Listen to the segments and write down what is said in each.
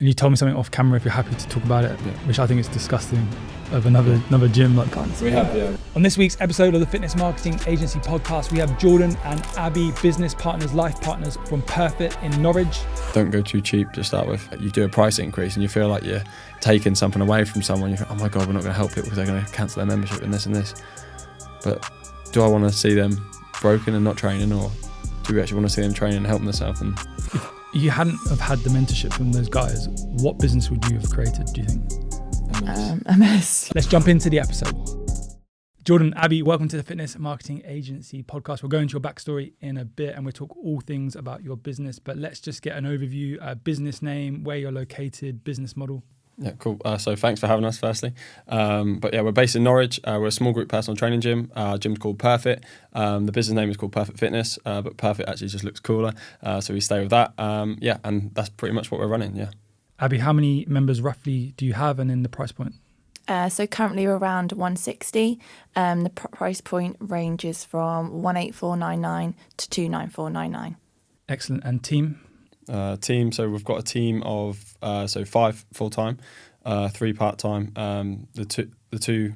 And you told me something off camera if you're happy to talk about it, which I think is disgusting, of another gym like that. We have, yeah. On this week's episode of the Fitness Marketing Agency podcast, we have Jordan and Abby, business partners, life partners from Perfit in Norwich. Don't go too cheap to start with. You do a price increase and you feel like you're taking something away from someone. You think, oh my God, we're not going to help people because they're going to cancel their membership and this and this. But do I want to see them broken and not training, or do we actually want to see them training and helping themselves? And if you hadn't have had the mentorship from those guys, what business would you have created, do you think? A mess. Let's jump into the episode. Jordan, Abby, welcome to the Fitness Marketing Agency podcast. We'll go into your backstory in a bit and we'll talk all things about your business, but let's just get an overview, business name, where you're located, business model. Yeah, cool. So thanks for having us, firstly. But yeah, we're based in Norwich. We're a small group personal training gym. Our gym's called Perfit. The business name is called Perfit Fitness, but Perfit actually just looks cooler. So we stay with that. And that's pretty much what we're running, yeah. Abby, how many members roughly do you have, and then the price point? So currently we're around 160. The price point ranges from 18499 to 29499. Excellent. And team? So we've got a team of 5 full-time, 3 part-time. The two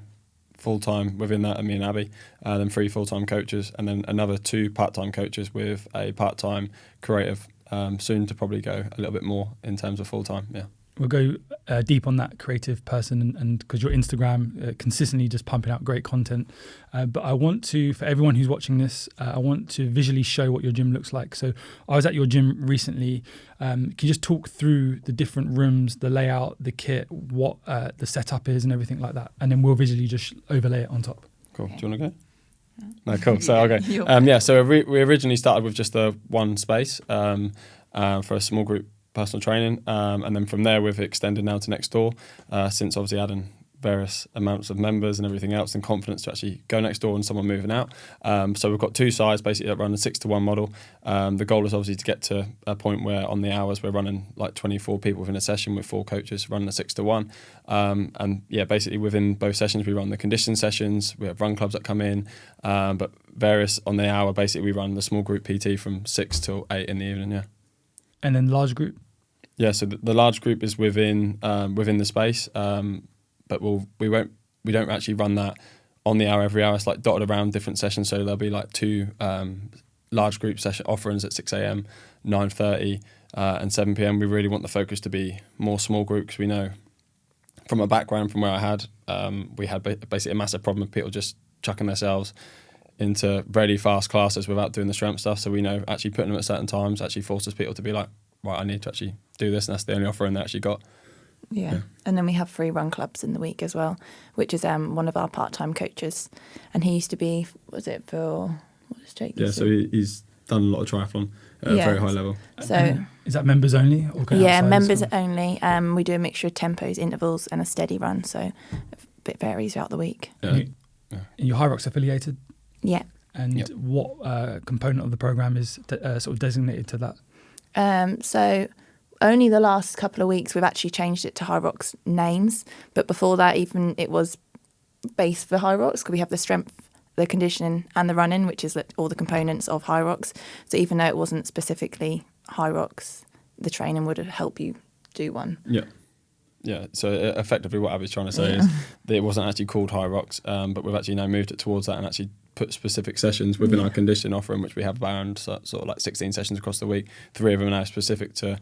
full-time within that are me and Abby, then 3 full-time coaches, and then another 2 part-time coaches with a part-time creative. Soon to probably go a little bit more in terms of full-time, yeah. We'll go deep on that creative person, and because your Instagram consistently just pumping out great content. But I want to, for everyone who's watching this, I want to visually show what your gym looks like. So I was at your gym recently. Can you just talk through the different rooms, the layout, the kit, what the setup is and everything like that? And then we'll visually just overlay it on top. Cool. Okay. Do you want to go? No, cool. So okay. So we originally started with just the one space for a small group personal training, and then from there we've extended now to next door, since obviously adding various amounts of members and everything else and confidence to actually go next door and someone moving out. So we've got 2 sides basically that run a 6-to-1 model. The goal is obviously to get to a point where on the hours we're running like 24 people within a session with 4 coaches running a 6-to-1. And yeah, basically within both sessions we run the conditioning sessions, we have run clubs that come in, but various on the hour basically we run the small group PT from 6 till 8 in the evening, yeah. And then large group? Yeah, so the large group is within the space, but we don't actually run that on the hour every hour. It's like dotted around different sessions. So there'll be like 2 large group session offerings at 6 a.m, 9:30, and 7 p.m. We really want the focus to be more small group because we know from a background from where I had, we had basically a massive problem with people just chucking themselves into really fast classes without doing the strength stuff. So we know actually putting them at certain times actually forces people to be like, right, I need to actually do this, and that's the only offering they actually got. Yeah. And then we have 3 run clubs in the week as well, which is one of our part-time coaches, and he used to be, what does Jake Yeah, so he's done a lot of triathlon at a very high level. So and is that members only? Or members only. We do a mixture of tempos, intervals, and a steady run, so a bit varies throughout the week. Yeah. You're HYROX affiliated? Yeah. And what component of the program is sort of designated to that? So only the last couple of weeks we've actually changed it to HYROX names, but before that even it was base for HYROX because we have the strength, the conditioning and the running, which is all the components of HYROX. So even though it wasn't specifically HYROX, the training would help you do one. Yeah, so effectively what Abby's trying to say is that it wasn't actually called HYROX, but we've actually now moved it towards that and actually put specific sessions within our conditioning offering, which we have around sort of like 16 sessions across the week. 3 of them are now specific to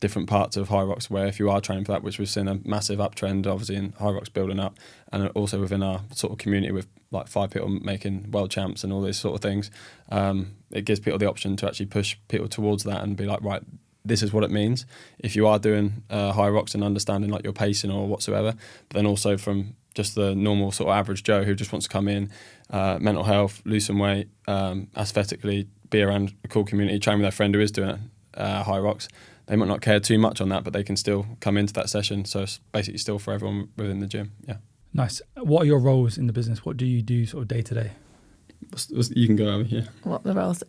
different parts of HYROX, where if you are training for that, which we've seen a massive uptrend obviously in HYROX building up, and also within our sort of community with like 5 people making world champs and all these sort of things, it gives people the option to actually push people towards that and be like, right, this is what it means if you are doing HYROX and understanding like your pacing or whatsoever, but then also from just the normal sort of average Joe who just wants to come in, mental health, lose some weight, aesthetically be around a cool community, train with their friend who is doing HYROX. They might not care too much on that, but they can still come into that session. So it's basically still for everyone within the gym. Yeah. Nice. What are your roles in the business? What do you do sort of day to day? You can go, Abby, yeah. What are the roles?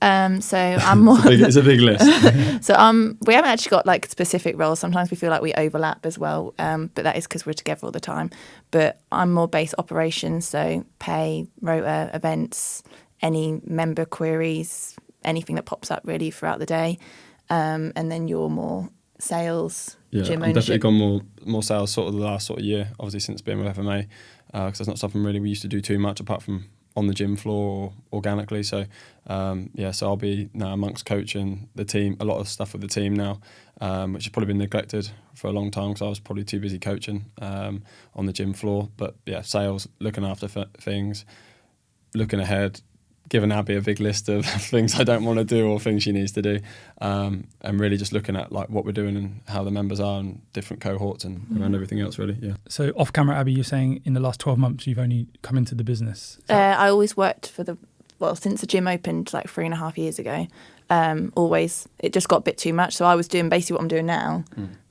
So I'm more... it's a big list. So we haven't actually got like specific roles. Sometimes we feel like we overlap as well, but that is because we're together all the time. But I'm more base operations, so pay, rota, events, any member queries, anything that pops up really throughout the day. And then you're more sales, gym I've definitely ownership? gone more sales sort of the last sort of year, obviously since being with FMA, because that's not something really we used to do too much apart from on the gym floor or organically. So so I'll be now amongst coaching the team, a lot of stuff with the team now, which has probably been neglected for a long time because I was probably too busy coaching on the gym floor. But yeah, sales, looking after things, looking ahead, giving Abby a big list of things I don't want to do or things she needs to do, and really just looking at like what we're doing and how the members are and different cohorts and around everything else really. Yeah. So off camera, Abby, you're saying in the last 12 months you've only come into the business. I always worked since the gym opened like 3.5 years ago. Always, it just got a bit too much. So I was doing basically what I'm doing now,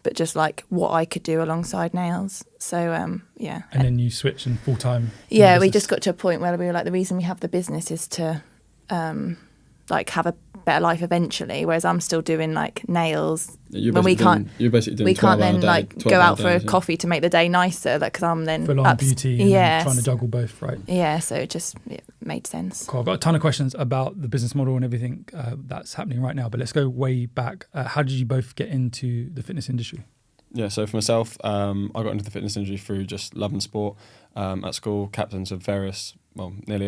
but just like what I could do alongside nails. So yeah. And then you switch in full time. Yeah, we just got to a point where we were like, the reason we have the business is to like have a better life eventually. Whereas I'm still doing like nails. You're basically doing we can't then like go out for a days, coffee to make the day nicer. Like, because I'm then full on beauty. And then trying to juggle both, right? Yeah, so it made sense. Cool. I've got a ton of questions about the business model and everything that's happening right now. But let's go way back. How did you both get into the fitness industry? Yeah, so for myself, I got into the fitness industry through just loving sport. At school, captains of nearly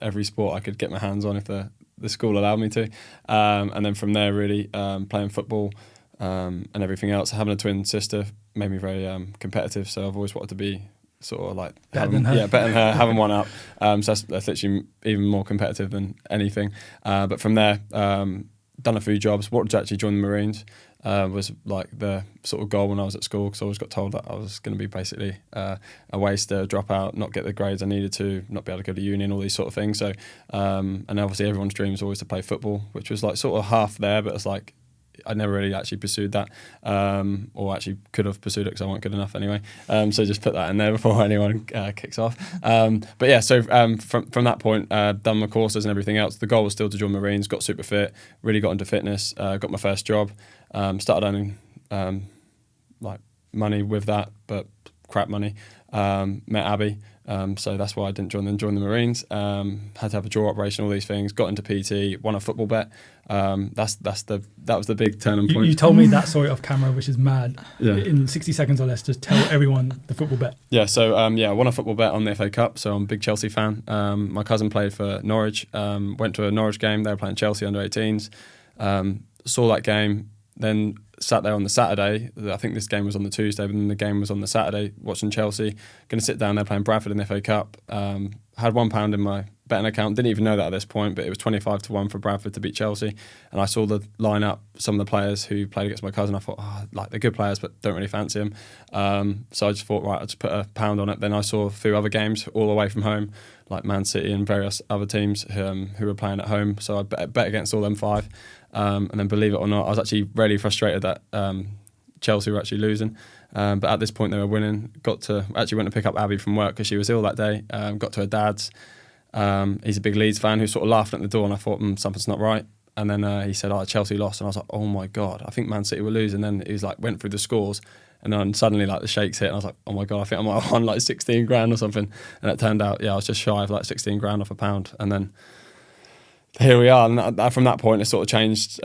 every sport I could get my hands on if the school allowed me to. And then from there, really playing football and everything else. Having a twin sister made me very competitive, so I've always wanted to be sort of like better than her, having one up. So that's literally even more competitive than anything. But from there, done a few jobs. Wanted to actually join the Marines. Was like the sort of goal when I was at school, because I always got told that I was going to be basically a waster, drop out, not get the grades I needed to, not be able to go to uni and all these sort of things. So and obviously everyone's dream is always to play football, which was like sort of half there, but it's like I never really actually pursued that, or actually could have pursued it because I wasn't good enough anyway. So just put that in there before anyone kicks off. But yeah, so from that point, done my courses and everything else. The goal was still to join Marines. Got super fit, really got into fitness. Got my first job. Started earning like money with that, but crap money. Met Abby. So that's why I didn't join the Marines. Had to have a jaw operation, all these things. Got into PT, won a football bet. That was the big turning point. You told me that story off camera, which is mad. Yeah. In 60 seconds or less, just tell everyone the football bet. Yeah. So I won a football bet on the FA Cup. So I'm a big Chelsea fan. My cousin played for Norwich. Went to a Norwich game. They were playing Chelsea under 18s. Saw that game. Then sat there on the Saturday. I think this game was on the Tuesday, but then the game was on the Saturday, watching Chelsea. Going to sit down there playing Bradford in the FA Cup. Had £1 in my betting account. Didn't even know that at this point, but it was 25-1 for Bradford to beat Chelsea. And I saw the lineup, some of the players who played against my cousin. I thought, they're good players, but don't really fancy them. So I just thought, right, I'll just put £1 on it. Then I saw a few other games all away from home, like Man City and various other teams who were playing at home. So I bet against all them 5. And then, believe it or not, I was actually really frustrated that Chelsea were actually losing. But at this point, they were winning. Went to pick up Abby from work because she was ill that day. Got to her dad's. He's a big Leeds fan who sort of laughed at the door, and I thought, something's not right. And then he said, Chelsea lost. And I was like, oh my God, I think Man City were losing. And then he was like, went through the scores. And then suddenly like the shakes hit, and I was like, oh my God, I think I might have won like 16 grand or something. And it turned out, I was just shy of like 16 grand off £1. And then here we are, and from that point it sort of changed,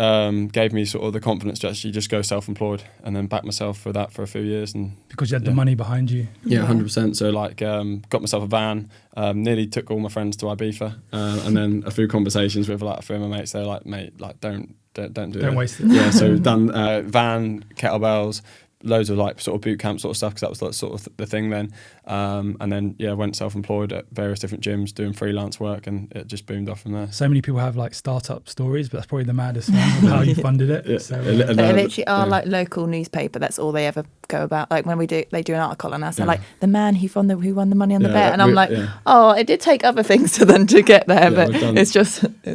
gave me sort of the confidence to actually just go self-employed and then back myself for that for a few years. And because you had the money behind you. Yeah, 100%. So like got myself a van, nearly took all my friends to Ibiza, and then a few conversations with like a few of my mates. They're like, mate, like don't do it. Don't waste it. Yeah, so done van, kettlebells, loads of like sort of boot camp sort of stuff, because that was like sort of the thing then. And then went self-employed at various different gyms doing freelance work, and it just boomed off from there. So many people have like startup stories, but that's probably the maddest one of how you funded it. Yeah. So, they literally are like local newspaper. That's all they ever go about. Like when they do an article on us, they're like the man who won the money on the bet, and I'm like, it did take other things to get there, but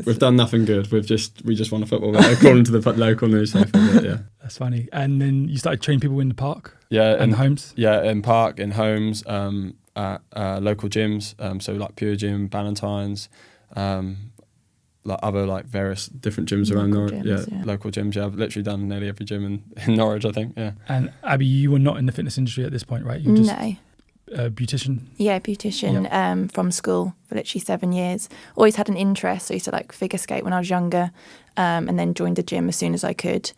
we've done nothing good. We just won a football bet according to the local newspaper. But, yeah. That's funny. And then you started training people in the park? Yeah. And homes? Yeah, in park, in homes, at local gyms. So like Pure Gym, Ballantyne's, like other like various different gyms around Norwich. Local gyms. Yeah, I've literally done nearly every gym in Norwich, I think. Yeah. And Abby, you were not in the fitness industry at this point, right? You were just no. A beautician? Yeah, beautician from school for literally 7 years. Always had an interest. So I used to like figure skate when I was younger, and then joined the gym as soon as I could.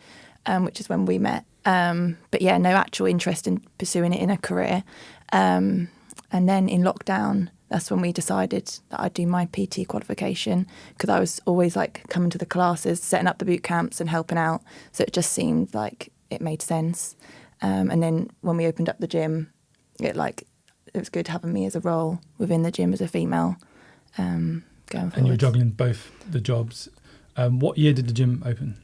Which is when we met. But yeah, no actual interest in pursuing it in a career. And then in lockdown, that's when we decided that I'd do my PT qualification, because I was always like coming to the classes, setting up the boot camps and helping out. So it just seemed like it made sense. And then when we opened up the gym, it was good having me as a role within the gym as a female. Going forward. And you're juggling both the jobs. What year did the gym open?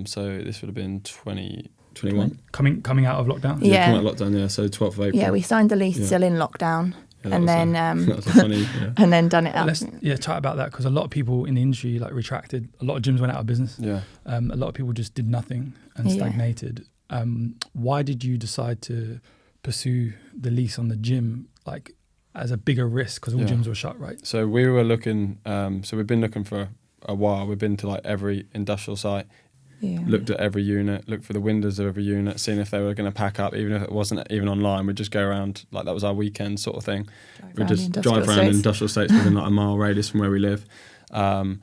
So this would have been 2021. Coming out of lockdown? Yeah. Coming out of lockdown, so 12th of April. Yeah, we signed the lease still in lockdown. Yeah, and then that was funny, yeah. and then done it out. Let's chat about that, because a lot of people in the industry retracted. A lot of gyms went out of business. Yeah. A lot of people just did nothing and stagnated. Why did you decide to pursue the lease on the gym as a bigger risk, because all gyms were shut, right? So we were looking. So we've been looking for a while. We've been to every industrial site. Yeah. Looked at every unit, looked for the windows of every unit, seeing if they were going to pack up, even if it wasn't even online. We'd just go around, that was our weekend sort of thing. We'd just drive around industrial estates within a mile radius from where we live. And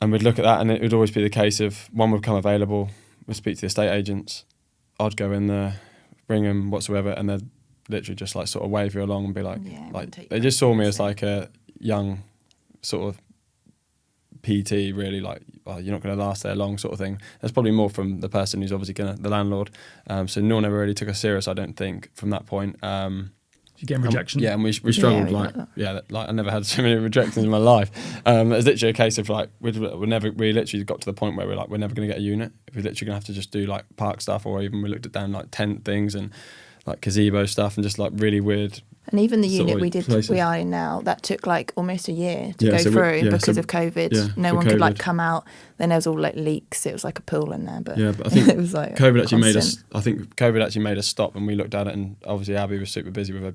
we'd look at that, and it would always be the case of one would come available, we'd speak to the estate agents, I'd go in there, bring them whatsoever, and they'd literally just sort of wave you along and be they just saw me as a young sort of PT, really, you're not going to last there long sort of thing. That's probably more from the person who's obviously the landlord. So no one ever really took us serious, I don't think, from that point. You're getting rejection? Yeah, and we struggled. I never had so many rejections in my life. It's literally a case of we literally got to the point where we're never going to get a unit. We're literally going to have to just do park stuff, or even we looked at down tent things and gazebo stuff, and just really weird. And even the unit we are in now, that took almost a year to go through because of COVID. Yeah, no one could come out. Then there was all leaks. It was like a pool in there. But I think it was COVID actually made us. I think COVID actually made us stop, and we looked at it. And obviously Abby was super busy with her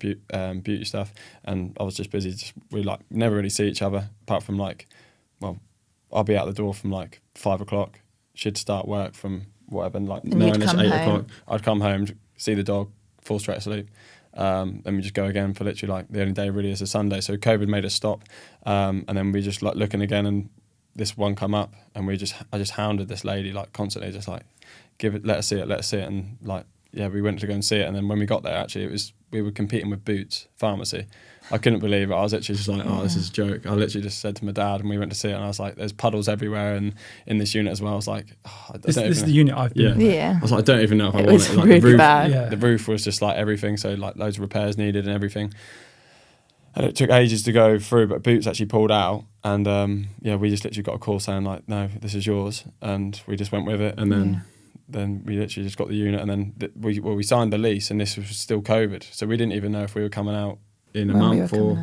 beauty stuff, and I was just busy. We never really see each other apart from I'll be out the door from 5 o'clock. She'd start work from whatever 9ish, 8 o'clock. I'd come home, see the dog, fall straight asleep. Then we just go again for literally the only day really is a Sunday. So COVID made us stop, and then we just looking again, and this one come up, and I just hounded this lady constantly, just let us see it, and we went to go and see it, and then when we got there, actually we were competing with Boots Pharmacy. I couldn't believe it. I was literally just this is a joke. I literally just said to my dad, and we went to see it, and I was there's puddles everywhere, and in this unit as well. I was this is the unit I've been in. Yeah. I was I don't even know if I want it. Really the roof, bad. The roof was just everything, so loads of repairs needed and everything. And it took ages to go through, but Boots actually pulled out, and we just literally got a call saying no, this is yours, and we just went with it, and then we literally just got the unit, and then we signed the lease, and this was still COVID, so we didn't even know if we were coming out in a month or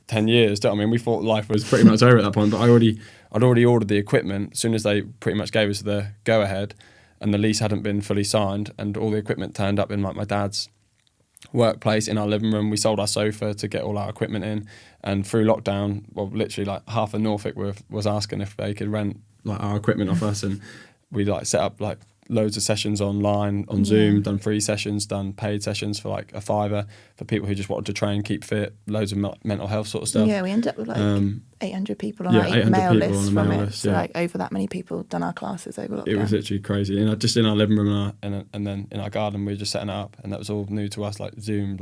10 years. I mean, we thought life was pretty much over at that point, but I'd already ordered the equipment as soon as they pretty much gave us the go ahead, and the lease hadn't been fully signed, and all the equipment turned up in my dad's workplace in our living room. We sold our sofa to get all our equipment in, and through lockdown, literally half of Norfolk was asking if they could rent our equipment off us, and we set up loads of sessions online on Zoom, done free sessions, done paid sessions for a $5 for people who just wanted to train, keep fit, loads of mental health sort of stuff. Yeah, we ended up with 800 people on our email list from it. So over that many people done our classes over lockdown. It was literally crazy. And just in our living room and then in our garden, we were just setting it up, and that was all new to us, Zoom,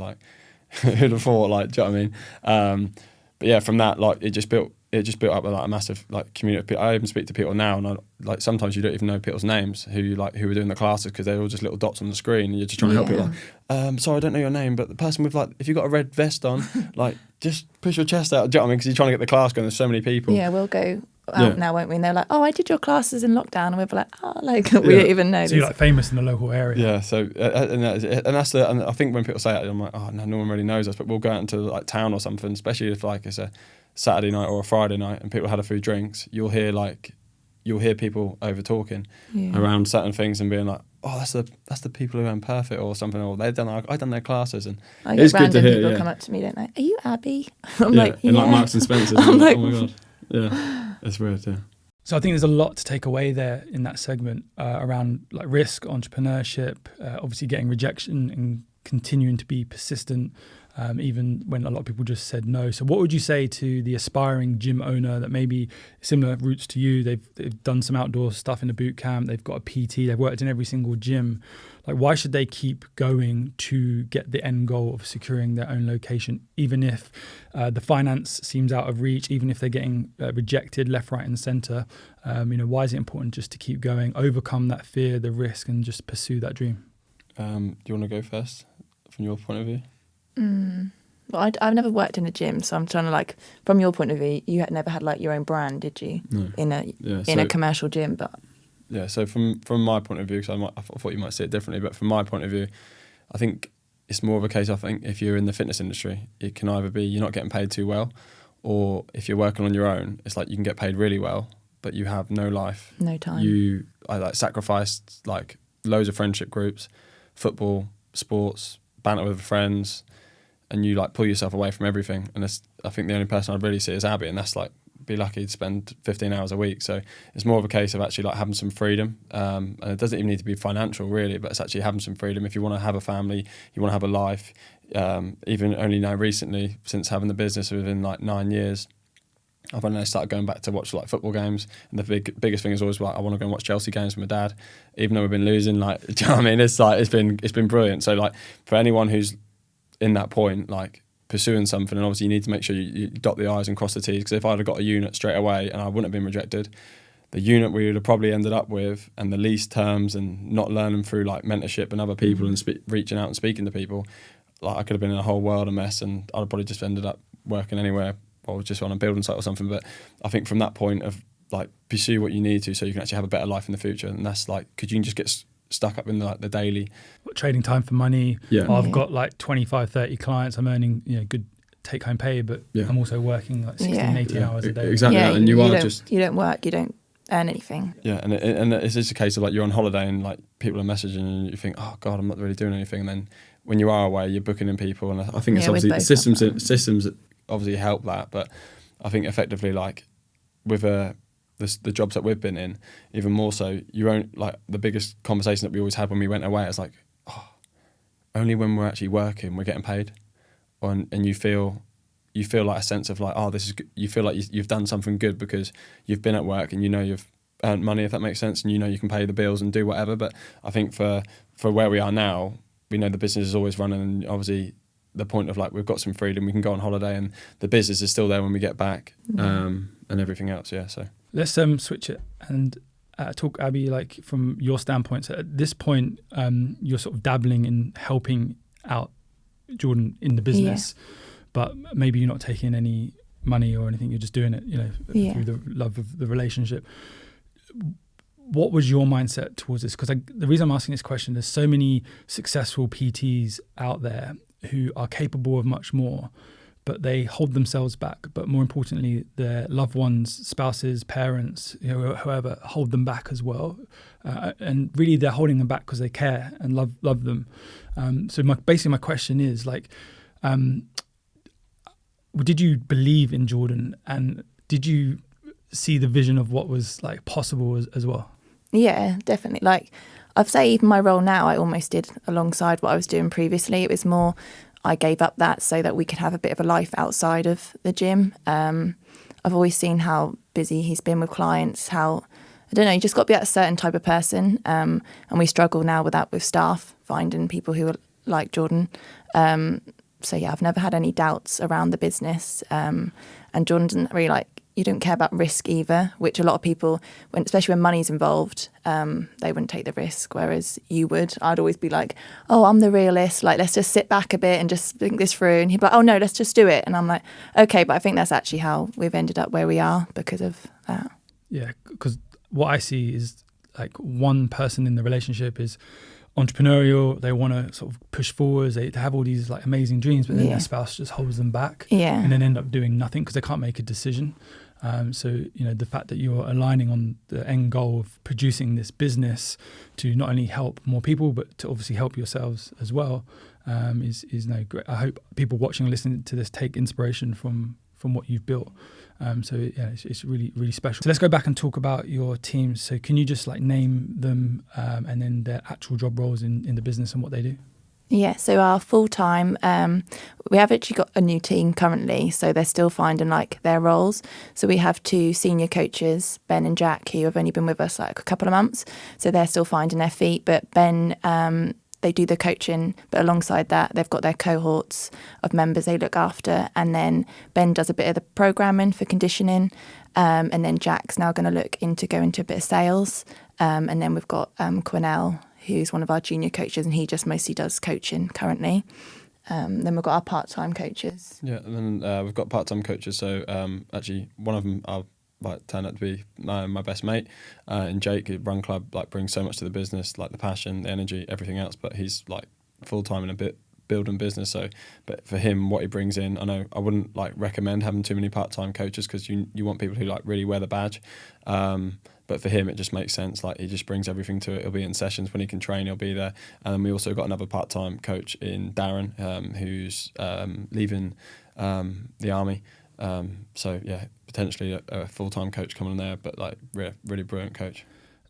who'd have thought, do you know what I mean? But yeah, from that, it just built up a massive community of people. I even speak to people now, and sometimes you don't even know people's names who were doing the classes, because they're all just little dots on the screen, and you're just trying to help people. Sorry, I don't know your name, but the person with if you've got a red vest on, just push your chest out. Do you know what I mean? Because you're trying to get the class going. There's so many people. Yeah, we'll go out now, won't we? And they're I did your classes in lockdown, and we'll be we don't even know. So you're famous in the local area. Yeah. So and I think when people say it, I'm no one really knows us, but we'll go out into town or something, especially if it's a Saturday night or a Friday night and people had a few drinks, you'll hear people over talking around certain things and being that's the people who own Perfit or something, or I've done their classes, and it's good to hear. People come up to me, don't they? Are you Abby? I'm in Marks and Spencer's. I'm oh my god, yeah, it's weird. Yeah. So I think there's a lot to take away there in that segment around risk, entrepreneurship, obviously getting rejection and continuing to be persistent, even when a lot of people just said no. So what would you say to the aspiring gym owner that maybe similar roots to you, they've done some outdoor stuff in a boot camp, they've got a PT, they've worked in every single gym. Like, why should they keep going to get the end goal of securing their own location, even if the finance seems out of reach, even if they're getting rejected left, right and center? Why is it important just to keep going, overcome that fear, the risk, and just pursue that dream? Do you want to go first from your point of view? Well, I've never worked in a gym, so I'm trying to, like, from your point of view, you had never had like your own brand, did you? No. In a commercial gym, but yeah. So from my point of view, because I thought you might see it differently, but from my point of view, I think it's more of a case. I think if you're in the fitness industry, it can either be you're not getting paid too well, or if you're working on your own, it's like you can get paid really well, but you have no life, no time. I sacrificed like loads of friendship groups, football, sports, banter with friends, and you like pull yourself away from everything. And I think the only person I'd really see is Abby, and that's like be lucky to spend 15 hours a week. So it's more of a case of actually like having some freedom, and it doesn't even need to be financial really, but it's actually having some freedom. If you want to have a family, you want to have a life, even only now recently, since having the business within like 9 years, I've only started going back to watch like football games, and the biggest thing is always like I want to go and watch Chelsea games with my dad, even though we've been losing. Like, do you know what I mean? It's like it's been brilliant. So like for anyone who's in that point, like pursuing something, and obviously you need to make sure you dot the I's and cross the T's, because if I'd have got a unit straight away and I wouldn't have been rejected, the unit we would have probably ended up with, and the lease terms and not learning through like mentorship and other people and reaching out and speaking to people, like I could have been in a whole world of mess, and I'd have probably just ended up working anywhere or just on a building site or something. But I think from that point of like pursue what you need to so you can actually have a better life in the future, and that's like, because you can just get stuck up in the daily trading time for money. I've Yeah. got like 25, 30 clients, I'm earning good take home pay, but I'm also working like 16, 18 hours a day. Exactly. Yeah, And you don't work, you don't earn anything. Yeah, and it's just a case of like you're on holiday and like people are messaging and you think, oh God, I'm not really doing anything, and then when you are away, you're booking in people, and I think it's obviously the systems obviously help that, but I think effectively like with the jobs that we've been in, even more so, you own like the biggest conversation that we always had when we went away is like, oh, only when we're actually working we're getting paid, and you feel like a sense of like, oh, this is good. You feel like you've done something good because you've been at work and you've earned money, if that makes sense, and you can pay the bills and do whatever. But I think for where we are now, we know the business is always running, and obviously the point of like we've got some freedom, we can go on holiday, and the business is still there when we get back, and everything else. Yeah, so let's switch it and talk, Abby, like from your standpoint. So at this point, you're sort of dabbling in helping out Jordan in the business, but maybe you're not taking any money or anything. You're just doing it, through the love of the relationship. What was your mindset towards this? Because the reason I'm asking this question, there's so many successful PTs out there who are capable of much more, but they hold themselves back. But more importantly, their loved ones, spouses, parents, whoever, hold them back as well. And really, they're holding them back because they care and love them. So my question is like, did you believe in Jordan, and did you see the vision of what was like possible as well? Yeah, definitely. Like I'd say even my role now, I almost did alongside what I was doing previously. It was more, I gave up that so that we could have a bit of a life outside of the gym. I've always seen how busy he's been with clients, how, I don't know, you just got to be that certain type of person. And we struggle now with that with staff, finding people who are like Jordan. So yeah, I've never had any doubts around the business. And Jordan doesn't really you don't care about risk either, which a lot of people, especially when money's involved, they wouldn't take the risk, whereas you would. I'd always be like, oh, I'm the realist, like let's just sit back a bit and just think this through. And he'd be like, oh no, let's just do it. And I'm like, okay, but I think that's actually how we've ended up where we are because of that. Yeah, because what I see is like one person in the relationship is entrepreneurial, they want to sort of push forwards, they have all these like amazing dreams, but then their spouse just holds them back, and then end up doing nothing because they can't make a decision. So the fact that you're aligning on the end goal of producing this business to not only help more people but to obviously help yourselves as well is great. I hope people watching and listening to this take inspiration from what you've built. It's really, really special. So let's go back and talk about your teams. So can you just like name them and then their actual job roles in the business and what they do? Yeah, so our full-time, we have actually got a new team currently, so they're still finding like their roles. So we have 2 senior coaches, Ben and Jack, who have only been with us like a couple of months. So they're still finding their feet, but Ben, they do the coaching, but alongside that, they've got their cohorts of members they look after. And then Ben does a bit of the programming for conditioning. And then Jack's now going to look into going to a bit of sales. And then we've got Quinell, who's one of our junior coaches, and he just mostly does coaching currently. Then we've got our part-time coaches. Yeah, and then we've got part-time coaches. So actually, one of them I'll turned out to be my best mate, and Jake, who run club, like brings so much to the business, like the passion, the energy, everything else. But he's like full-time in a bit building business. So, but for him, what he brings in, I know I wouldn't like recommend having too many part-time coaches because you want people who like really wear the badge. But for him, it just makes sense. Like he just brings everything to it. He'll be in sessions when he can train. He'll be there. And then we also got another part-time coach in Darren, who's leaving the army. So yeah, potentially a full-time coach coming in there, but like really brilliant coach.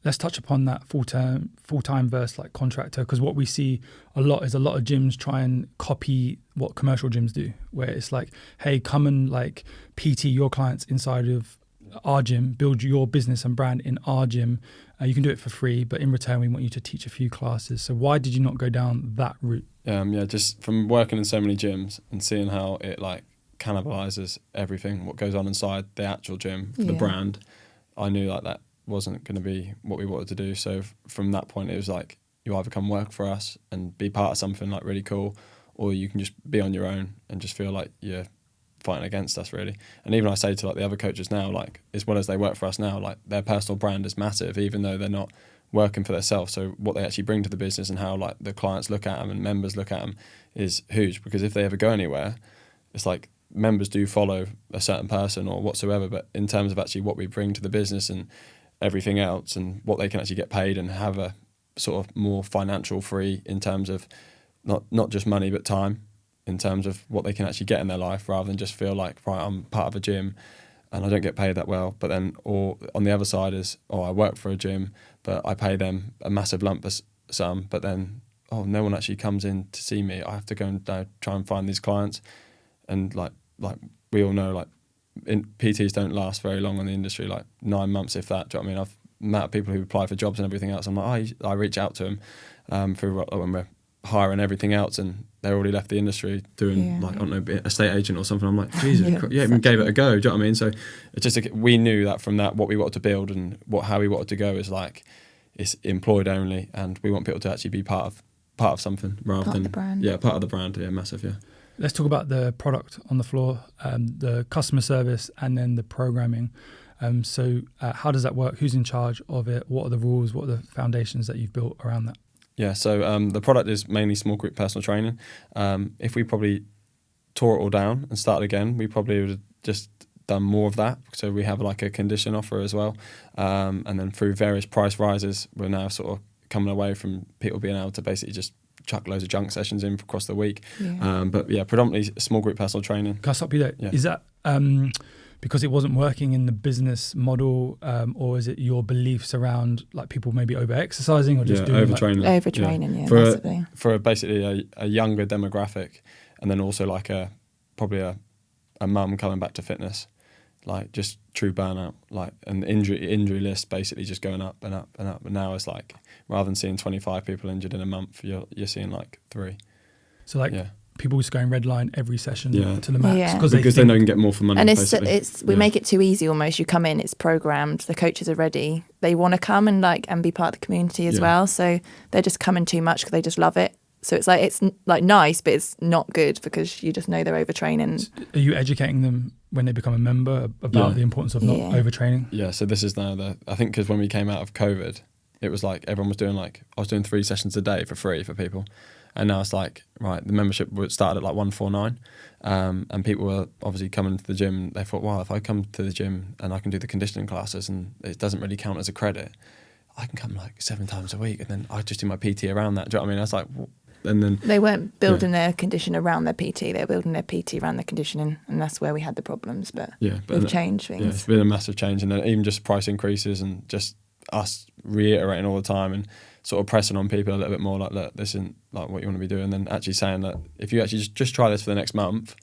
Let's touch upon that full-time versus like contractor, because what we see a lot is a lot of gyms try and copy what commercial gyms do, where it's like, hey, come and like PT your clients inside of our gym, build your business and brand in our gym. You can do it for free, but in return we want you to teach a few classes. So why did you not go down that route? Yeah, just from working in so many gyms and seeing how it like cannibalizes everything, what goes on inside the actual gym for the brand, I knew like that wasn't going to be what we wanted to do. So from that point, it was like, you either come work for us and be part of something like really cool, or you can just be on your own and just feel like you're fighting against us, really. And even I say to like the other coaches now, like as well as they work for us now, like their personal brand is massive, even though they're not working for themselves. So what they actually bring to the business and how like the clients look at them and members look at them is huge, because if they ever go anywhere, it's like members do follow a certain person or whatsoever, but in terms of actually what we bring to the business and everything else and what they can actually get paid and have a sort of more financial free in terms of not just money but time, in terms of what they can actually get in their life, rather than just feel like, right, I'm part of a gym and I don't get paid that well. But then, or on the other side is, I work for a gym, but I pay them a massive lump sum, but then, no one actually comes in to see me. I have to go and try and find these clients. And like we all know, like PTs don't last very long in the industry, like 9 months, if that. Do you know what I mean? I've met people who apply for jobs and everything else. I'm like, I reach out to them through when we're hiring everything else, and they're already left the industry doing like, I don't know, estate agent or something. I'm like, Jesus Christ, even gave it a go. Do you know what I mean? So it's just we knew that from that, what we wanted to build and how we wanted to go is like, it's employed only, and we want people to actually be part of something rather than the brand. part of the brand. Yeah, massive. Yeah. Let's talk about the product on the floor, the customer service, and then the programming. So how does that work? Who's in charge of it? What are the rules? What are the foundations that you've built around that? Yeah, so the product is mainly small group personal training. If we probably tore it all down and started again, we probably would have just done more of that. So we have like a condition offer as well. And then through various price rises, we're now sort of coming away from people being able to basically just chuck loads of junk sessions in across the week. But yeah, predominantly small group personal training. Can I stop you there? Yeah. Is that because it wasn't working in the business model, or is it your beliefs around like people maybe over-exercising or just doing overtraining? Overtraining, massively. For basically a younger demographic, and then also like probably a mum coming back to fitness, like just true burnout, like an injury list basically just going up and up and up. And now it's like, rather than seeing 25 people injured in a month, you're seeing like 3. So like people just going red line every session to the max because they know you can get more for money. And we make it too easy almost. You come in, it's programmed, the coaches are ready, they want to come and be part of the community as well. So they're just coming too much because they just love it. So it's like nice, but it's not good because you just know they're overtraining. Are you educating them when they become a member about the importance of not overtraining? Yeah, so this is now I think because when we came out of COVID, it was like everyone was doing I was doing 3 sessions a day for free for people. And now it's like, right, the membership started at like $149, and people were obviously coming to the gym. They thought, wow, if I come to the gym and I can do the conditioning classes and it doesn't really count as a credit, I can come like 7 times a week and then I just do my PT around that. Do you know what I mean? I was like, and then they weren't building their condition around their PT. They were building their PT around their conditioning, and that's where we had the problems. But we've changed things. Yeah, it's been a massive change, and then even just price increases and just us reiterating all the time and sort of pressing on people a little bit more, like, look, this isn't like what you want to be doing, then actually saying that if you actually just try this for the next month,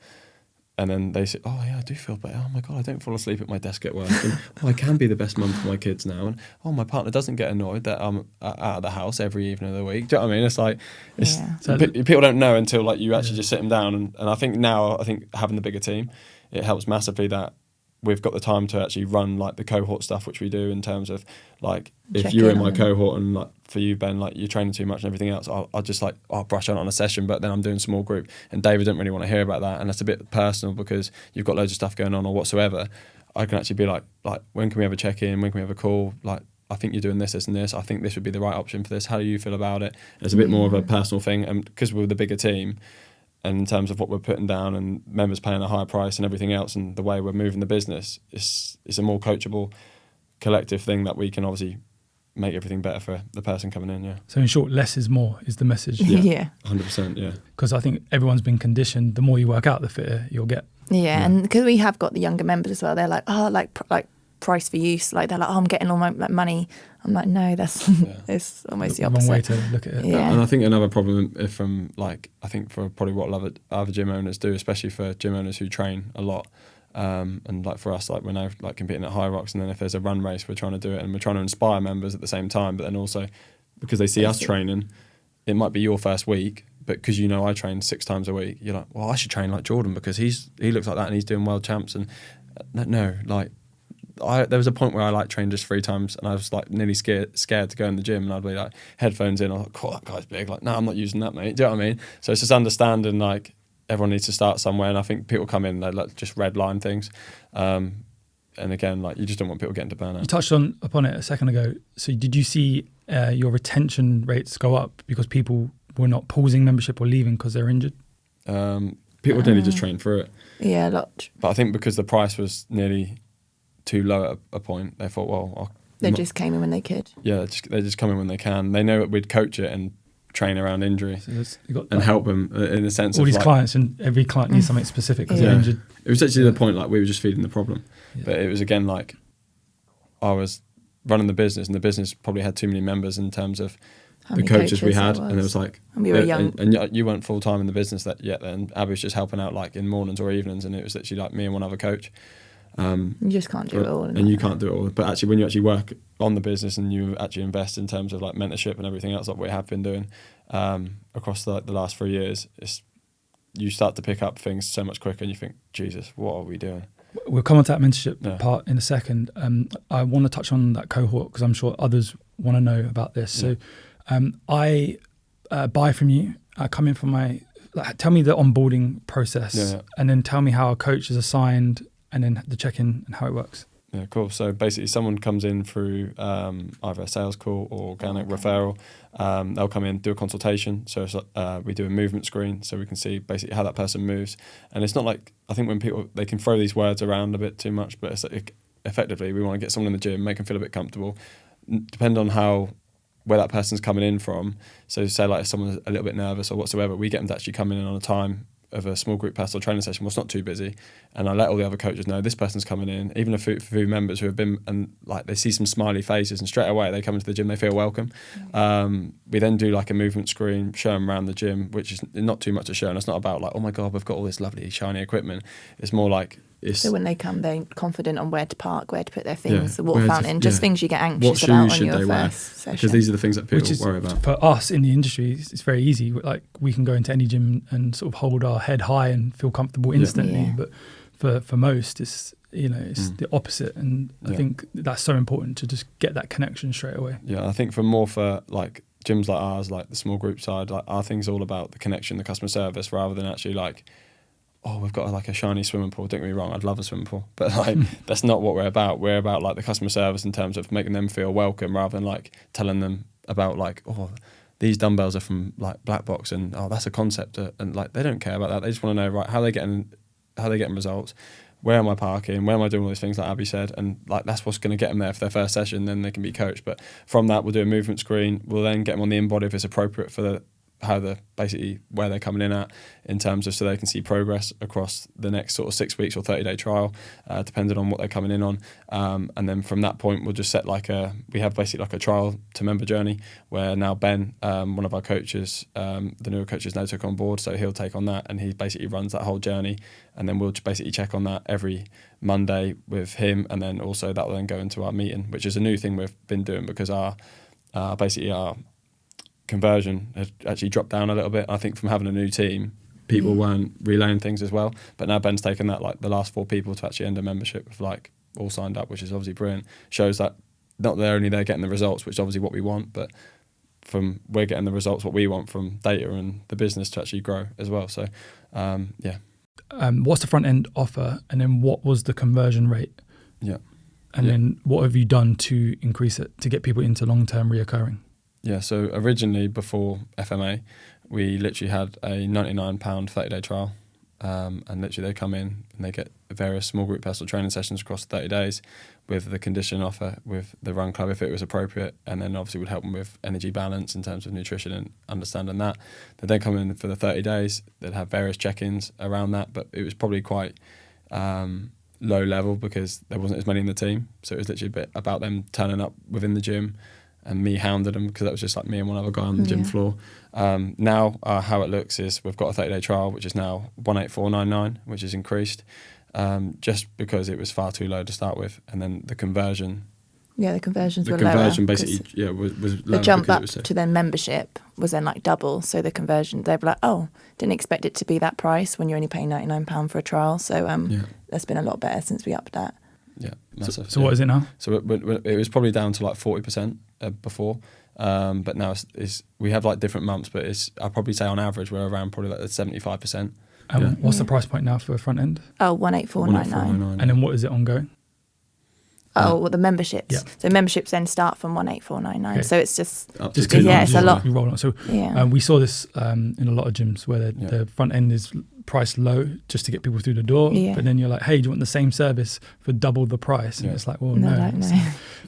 and then they say, oh yeah, I do feel better. Oh my God, I don't fall asleep at my desk at work. And I can be the best mum for my kids now. And my partner doesn't get annoyed that I'm out of the house every evening of the week. Do you know what I mean? It's like, people don't know until like you actually just sit them down. And I think now, having the bigger team, it helps massively that we've got the time to actually run like the cohort stuff, which we do in terms of like, if you're in my cohort and like for you, Ben, like you're training too much and everything else, I'll just like, I'll brush on a session, but then I'm doing small group, and David didn't really want to hear about that. And that's a bit personal because you've got loads of stuff going on or whatsoever. I can actually be like, when can we have a check-in? When can we have a call? Like, I think you're doing this, this and this. I think this would be the right option for this. How do you feel about it? It's a bit more of a personal thing. And because we're the bigger team, and in terms of what we're putting down and members paying a higher price and everything else and the way we're moving the business, it's a more coachable, collective thing that we can obviously make everything better for the person coming in, yeah. So in short, less is more is the message. Yeah. 100%, yeah. Because I think everyone's been conditioned, the more you work out, the fitter you'll get. Yeah, and because we have got the younger members as well, they're like, like price for use. Like they're like, I'm getting all my money. I'm like, no, that's it's almost the opposite. Wrong way to look at it. Yeah. And I think another problem from like, I think for probably what other gym owners do, especially for gym owners who train a lot, and like for us, like we're now like competing at HYROX, and then if there's a run race, we're trying to do it, and we're trying to inspire members at the same time. But then also because they see us training, it might be your first week, but because you know I train 6 times a week, you're like, well, I should train like Jordan because he looks like that and he's doing world champs. And no, like there was a point where I like trained just 3 times, and I was like nearly scared to go in the gym, and I'd be like headphones in. I was like, "Oh, that guy's big." Like, no, I'm not using that, mate. Do you know what I mean? So it's just understanding like everyone needs to start somewhere, and I think people come in, they like just red line things, and again, like you just don't want people getting to burnout. You touched upon it a second ago. So did you see your retention rates go up because people were not pausing membership or leaving because they're injured? People nearly just train through it. Yeah, a lot. But I think because the price was nearly too low at a point, they thought, well, they just came in when they could. Yeah, they just come in when they can. They know that we'd coach it and train around injury and help them in the sense all of these like, clients, and every client needs something specific because they're injured. It was actually the point like we were just feeding the problem, but it was again like I was running the business, and the business probably had too many members in terms of the coaches we had, and it was like, and we were young, and you weren't full time in the business that yet. Then Abby was just helping out like in mornings or evenings, and it was literally like me and one other coach. You just can't do it all. And you can't do it all. But actually, when you actually work on the business and you actually invest in terms of like mentorship and everything else that we have been doing across the last 3 years, you start to pick up things so much quicker, and you think, Jesus, what are we doing? We'll come on to that mentorship part in a second. I want to touch on that cohort because I'm sure others want to know about this. Yeah. So I buy from you. I come in for tell me the onboarding process, and then tell me how a coach is assigned, and then the check-in and how it works. Yeah, cool. So basically someone comes in through either a sales call or organic referral. They'll come in, do a consultation. So it's, we do a movement screen so we can see basically how that person moves. And it's not like, I think when people, they can throw these words around a bit too much, but it's like, effectively we want to get someone in the gym, make them feel a bit comfortable, depend on where that person's coming in from. So say like if someone's a little bit nervous or whatsoever, we get them to actually come in on a time of a small group personal training session what's not too busy, and I let all the other coaches know this person's coming in, even a few members who have been, and like they see some smiley faces and straight away they come into the gym, they feel welcome. We then do like a movement screen, show them around the gym, which is not too much to show, and it's not about like, oh my God, we've got all this lovely shiny equipment. It's more like so when they come, they're confident on where to park, where to put their things, the water fountain, just things you get anxious about on your first session. Because these are the things that people worry about. For us in the industry, it's very easy. Like we can go into any gym and sort of hold our head high and feel comfortable instantly. But for most, it's the opposite, and I think that's so important to just get that connection straight away. Yeah, I think for like gyms like ours, like the small group side, like our thing's all about the connection, the customer service, rather than actually like, oh, we've got like a shiny swimming pool. Don't get me wrong, I'd love a swimming pool, but like that's not what we're about. We're about like the customer service in terms of making them feel welcome, rather than like telling them about like, oh, these dumbbells are from like Black Box, and oh, that's a concept, and like they don't care about that. They just want to know, right, how they getting results. Where am I parking? Where am I doing all these things like Abby said? And like that's what's going to get them there for their first session. Then they can be coached. But from that, we'll do a movement screen. We'll then get them on the in-body if it's appropriate for basically where they're coming in at in terms of, so they can see progress across the next sort of 6 weeks or 30-day trial, depending on what they're coming in on. And then from that point, we'll just set we have basically like a trial to member journey where now Ben, one of our coaches, the newer coaches now took on board, so he'll take on that and he basically runs that whole journey. And then we'll basically check on that every Monday with him. And then also that will then go into our meeting, which is a new thing we've been doing because our conversion has actually dropped down a little bit. I think from having a new team, people weren't relaying things as well. But now Ben's taken that, like the last 4 people to actually end a membership with like all signed up, which is obviously brilliant. Shows that not they're only there getting the results, which is obviously what we want, but we're getting the results what we want from data and the business to actually grow as well. So yeah. What's the front end offer, and then what was the conversion rate? Yeah. And then what have you done to increase it to get people into long-term reoccurring? Yeah, so originally before FMA, we literally had a £99 30-day trial, and literally they come in and they get various small group personal training sessions across 30 days with the condition offer, with the run club if it was appropriate, and then obviously would help them with energy balance in terms of nutrition and understanding that. They'd then come in for the 30 days, they'd have various check-ins around that, but it was probably quite low level because there wasn't as many in the team, so it was literally a bit about them turning up within the gym and me hounded them because that was just like me and one other guy on the gym floor. Now how it looks is we've got a 30-day trial, which is now 184.99, which is increased just because it was far too low to start with, and then the conversion. Yeah, the conversions were conversion lower. basically was lower. The jump up to their membership was then like double, so the conversion, they were like, oh, didn't expect it to be that price when you're only paying £99 for a trial. So that's been a lot better since we upped that. Yeah, massive. So what is it now? So it was probably down to like 40% before, but now we have like different months, but I'll probably say on average we're around probably like 75%. What's the price point now for front end? Oh, 184.99. And then what is it ongoing? Oh, well, the memberships. Yeah. So memberships then start from 184.99. Okay. So it's just it's a lot. You roll on. So we saw this in a lot of gyms where the front end is priced low just to get people through the door. Yeah. But then you're like, hey, do you want the same service for double the price? And it's like, well, no.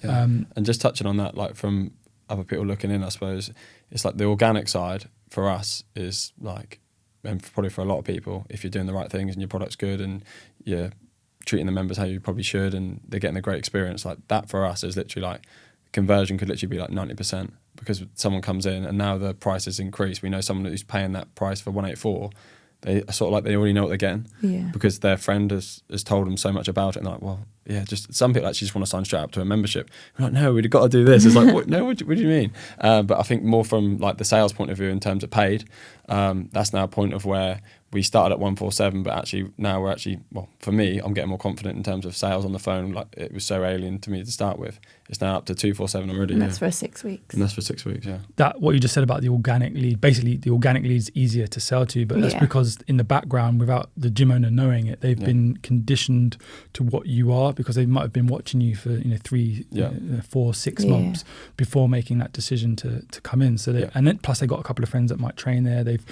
And just touching on that, like from other people looking in, I suppose, it's like the organic side for us is like, and probably for a lot of people, if you're doing the right things and your product's good and you're treating the members how you probably should and they're getting a great experience, like that for us is literally like conversion could literally be like 90% because someone comes in and now the price has increased. We know someone who's paying that price for 184, they are sort of like they already know what they're getting because their friend has told them so much about it, and they're like, well, yeah, just some people actually just want to sign straight up to a membership. We're like, no, we've got to do this. It's like, what do you mean? But I think more from like the sales point of view in terms of paid, that's now a point of where we started at 147, but actually now we're actually, well, for me, I'm getting more confident in terms of sales on the phone. Like it was so alien to me to start with. It's now up to 247 already. And that's for 6 weeks. And that's for 6 weeks, yeah. That what you just said about the organic lead, basically the organic lead is easier to sell to, but that's because in the background, without the gym owner knowing it, they've been conditioned to what you are because they might have been watching you for 3, 4, 6 months before making that decision to come in. So and then plus they got a couple of friends that might train there. They've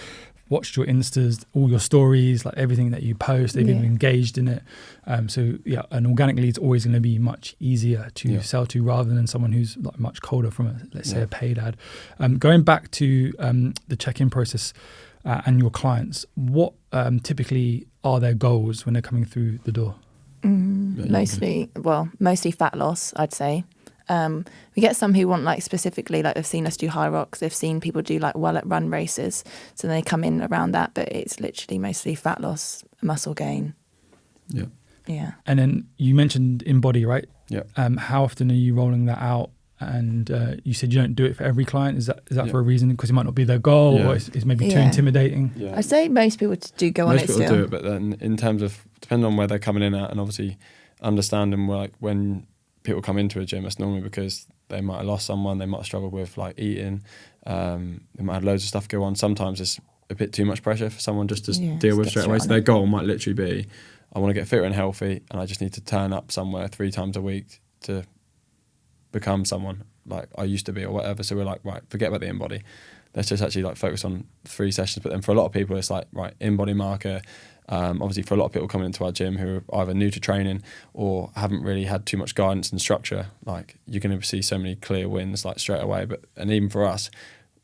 watched your Instas, all your stories, like everything that you post, they've been engaged in it. So an organic lead is always going to be much easier to sell to rather than someone who's like much colder from let's say a paid ad. Going back to the check-in process and your clients, what typically are their goals when they're coming through the door? Mostly fat loss, I'd say. We get some who want like specifically, like they've seen us do HYROX, they've seen people do like run races, so they come in around that, but it's literally mostly fat loss, muscle gain. Yeah. And then you mentioned InBody, right? Yeah. How often are you rolling that out? And you said you don't do it for every client. Is that for a reason? Because it might not be their goal, or it's maybe too intimidating. I'd say most people do go on it still. Most people do it, but then in terms of depending on where they're coming in at, and obviously understanding like when people come into a gym, it's normally because they might have lost someone, they might have struggled with like eating, they might have loads of stuff go on. Sometimes it's a bit too much pressure for someone just to deal with straight away. So their goal might literally be, I want to get fitter and healthy, and I just need to turn up somewhere 3 times a week to become someone like I used to be or whatever. So we're like, right, forget about the InBody. Let's just actually like focus on 3 sessions. But then for a lot of people, it's like, right, InBody marker. Obviously for a lot of people coming into our gym who are either new to training or haven't really had too much guidance and structure, like you're going to see so many clear wins like straight away. And even for us,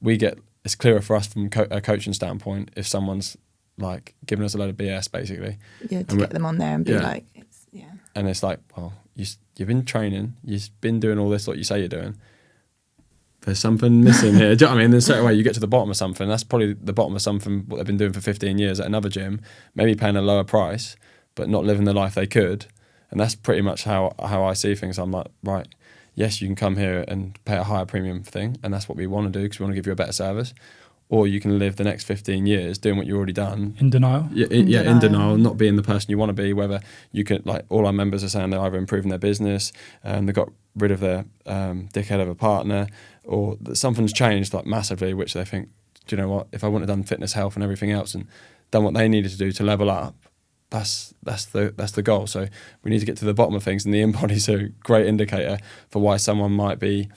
we get it's clearer for us from a coaching standpoint if someone's like giving us a load of BS basically. Yeah, to get them on there and be like, And it's like, well, you've been training, you've been doing all this, what you say you're doing. There's something missing here. Do you know what I mean? Then straight away you get to the bottom of something. That's probably the bottom of something what they've been doing for 15 years at another gym, maybe paying a lower price, but not living the life they could. And that's pretty much how I see things. I'm like, right, yes, you can come here and pay a higher premium thing, and that's what we want to do because we want to give you a better service. Or you can live the next 15 years doing what you've already done. In denial? In denial, not being the person you want to be, whether you could, like all our members are saying they're either improving their business, they got rid of their dickhead of a partner, or that something's changed like massively, which they think, do you know what, if I wouldn't have done fitness, health and everything else and done what they needed to do to level up, that's the goal. So we need to get to the bottom of things, and the in-body's a great indicator for why someone might be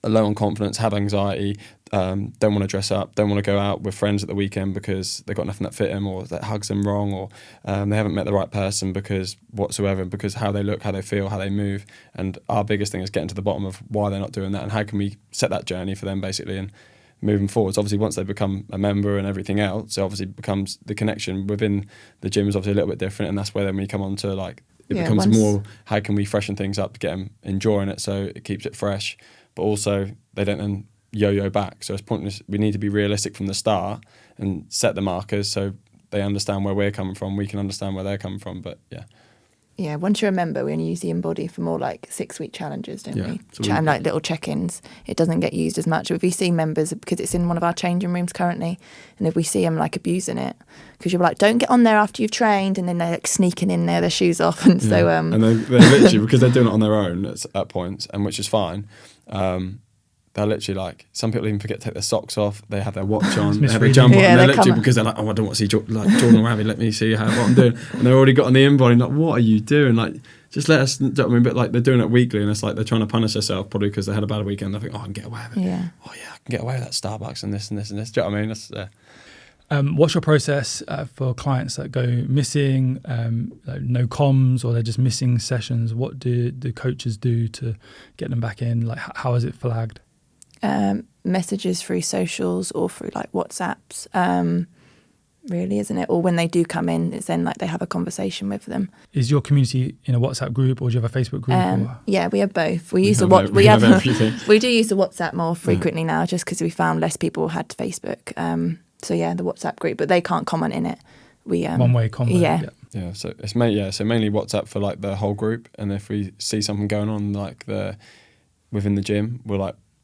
low on confidence, have anxiety, don't want to dress up, don't want to go out with friends at the weekend because they've got nothing that fit them, or that hugs them wrong, or they haven't met the right person because how they look, how they feel, how they move. And our biggest thing is getting to the bottom of why they're not doing that and how can we set that journey for them basically and moving forwards. Obviously once they become a member and everything else, it obviously becomes the connection within the gym is obviously a little bit different, and that's where then we come on to like it becomes more how can we freshen things up to get them enjoying it so it keeps it fresh, but also they don't then yo-yo back. So it's pointless. We need to be realistic from the start and set the markers so they understand where we're coming from, we can understand where they're coming from. But yeah, once you're a member, we only use the in-body for more like 6-week challenges, don't we? So and like little check-ins. It doesn't get used as much. If we see members, because it's in one of our changing rooms currently, and if we see them like abusing it, because you're like, don't get on there after you've trained, and then they're like sneaking in there, their shoes off, and so and they're literally because they're doing it on their own at points, and which is fine. They're literally like, some people even forget to take their socks off. They have their watch on, they have their jumper on. They're literally because they're like, oh, I don't want to see Jordan or Ravi. Let me see what I'm doing. And they've already got on the in-body. Like, what are you doing? Like, just let us. Do you know what I mean? But like, they're doing it weekly, and it's like they're trying to punish themselves probably because they had a bad weekend. They think, oh, I can get away with it. Yeah. Oh yeah, I can get away with that Starbucks and this and this and this. Do you know what I mean? That's, what's your process for clients that go missing, like no comms, or they're just missing sessions? What do the coaches do to get them back in? Like, how is it flagged? Messages through socials or through like WhatsApps, really, isn't it? Or when they do come in, it's then like they have a conversation with them. Is your community in a WhatsApp group, or do you have a Facebook group? Yeah, we have both. We do use the WhatsApp more frequently now, just because we found less people had Facebook. So yeah, the WhatsApp group, but they can't comment in it. We one-way convo. Yeah. So it's mainly WhatsApp for like the whole group, and if we see something going on like within the gym,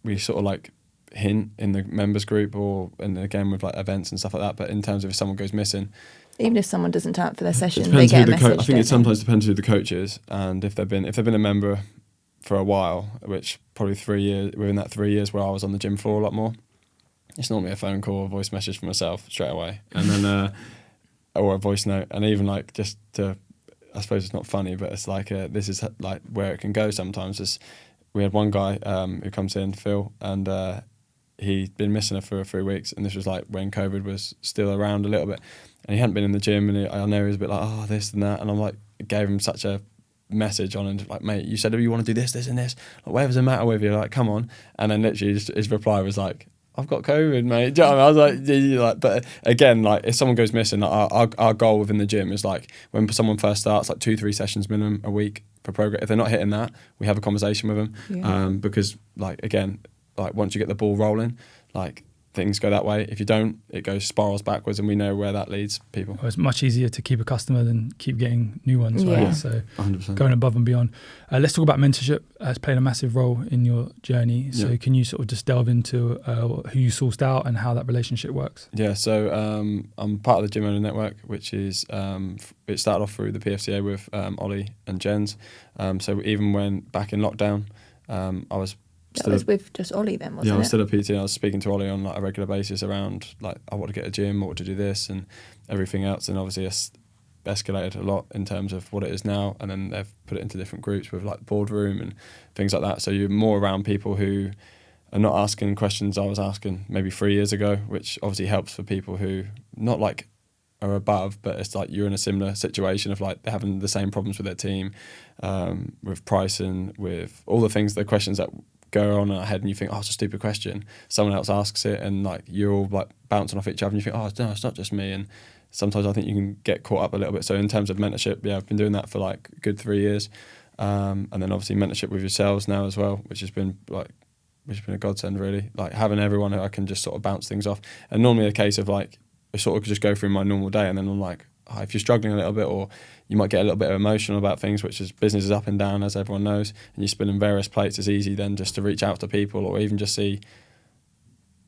we sort of like hint in the members group, and again with like events and stuff like that. But in terms of if someone goes missing, even if someone doesn't turn up for their session, they get a message. I think it sometimes depends who the coach is, and if they've been a member for a while, which probably 3 years, within that 3 years where I was on the gym floor a lot more, it's normally a phone call or voice message from myself straight away, and then or a voice note, and even like just to, I suppose it's not funny, but it's like this is like where it can go sometimes. We had one guy who comes in, Phil, and he'd been missing for 3 weeks, and this was like when COVID was still around a little bit, and he hadn't been in the gym, and I know he was a bit like, oh, this and that, and I'm like, gave him such a message on, and like, mate, you said you want to do this, this and this, like, whatever's the matter with you, like, come on. And then literally his reply was like, I've got COVID, mate. Do you know what I mean? I was like, yeah, like, but again, like if someone goes missing, like, our goal within the gym is like when someone first starts, like 2-3 sessions minimum a week for progress. If they're not hitting that, we have a conversation with them, because like again, like once you get the ball rolling, like things go that way. If you don't, it spirals backwards, and we know where that leads people. Well, it's much easier to keep a customer than keep getting new ones, right? So 100%. Going above and beyond. Let's talk about mentorship. It's played a massive role in your journey. So can you sort of just delve into who you sourced out and how that relationship works? Yeah, so I'm part of the gymowner network, which is it started off through the PFCA with Ollie and Jens. So even when back in lockdown, I was with just Ollie then, wasn't it? Yeah, I was still a PT. I was speaking to Ollie on like a regular basis around like I want to get a gym, I want to do this and everything else. And obviously it's escalated a lot in terms of what it is now. And then they've put it into different groups with like boardroom and things like that. So you're more around people who are not asking questions I was asking maybe 3 years ago, which obviously helps for people who not like are above, but it's like you're in a similar situation of like they're having the same problems with their team, with pricing, with all the questions that go on ahead and you think, oh, it's a stupid question. Someone else asks it and like you're all like bouncing off each other and you think, oh, no, it's not just me. And sometimes I think you can get caught up a little bit. So in terms of mentorship, yeah, I've been doing that for like a good 3 years. And then obviously mentorship with yourselves now as well, which has been a godsend really. Like having everyone who I can just sort of bounce things off. And normally a case of like, I sort of just go through my normal day and then I'm like, oh, if you're struggling a little bit or you might get a little bit emotional about things, which is business is up and down as everyone knows, and you're spinning various plates, it's easy then just to reach out to people or even just see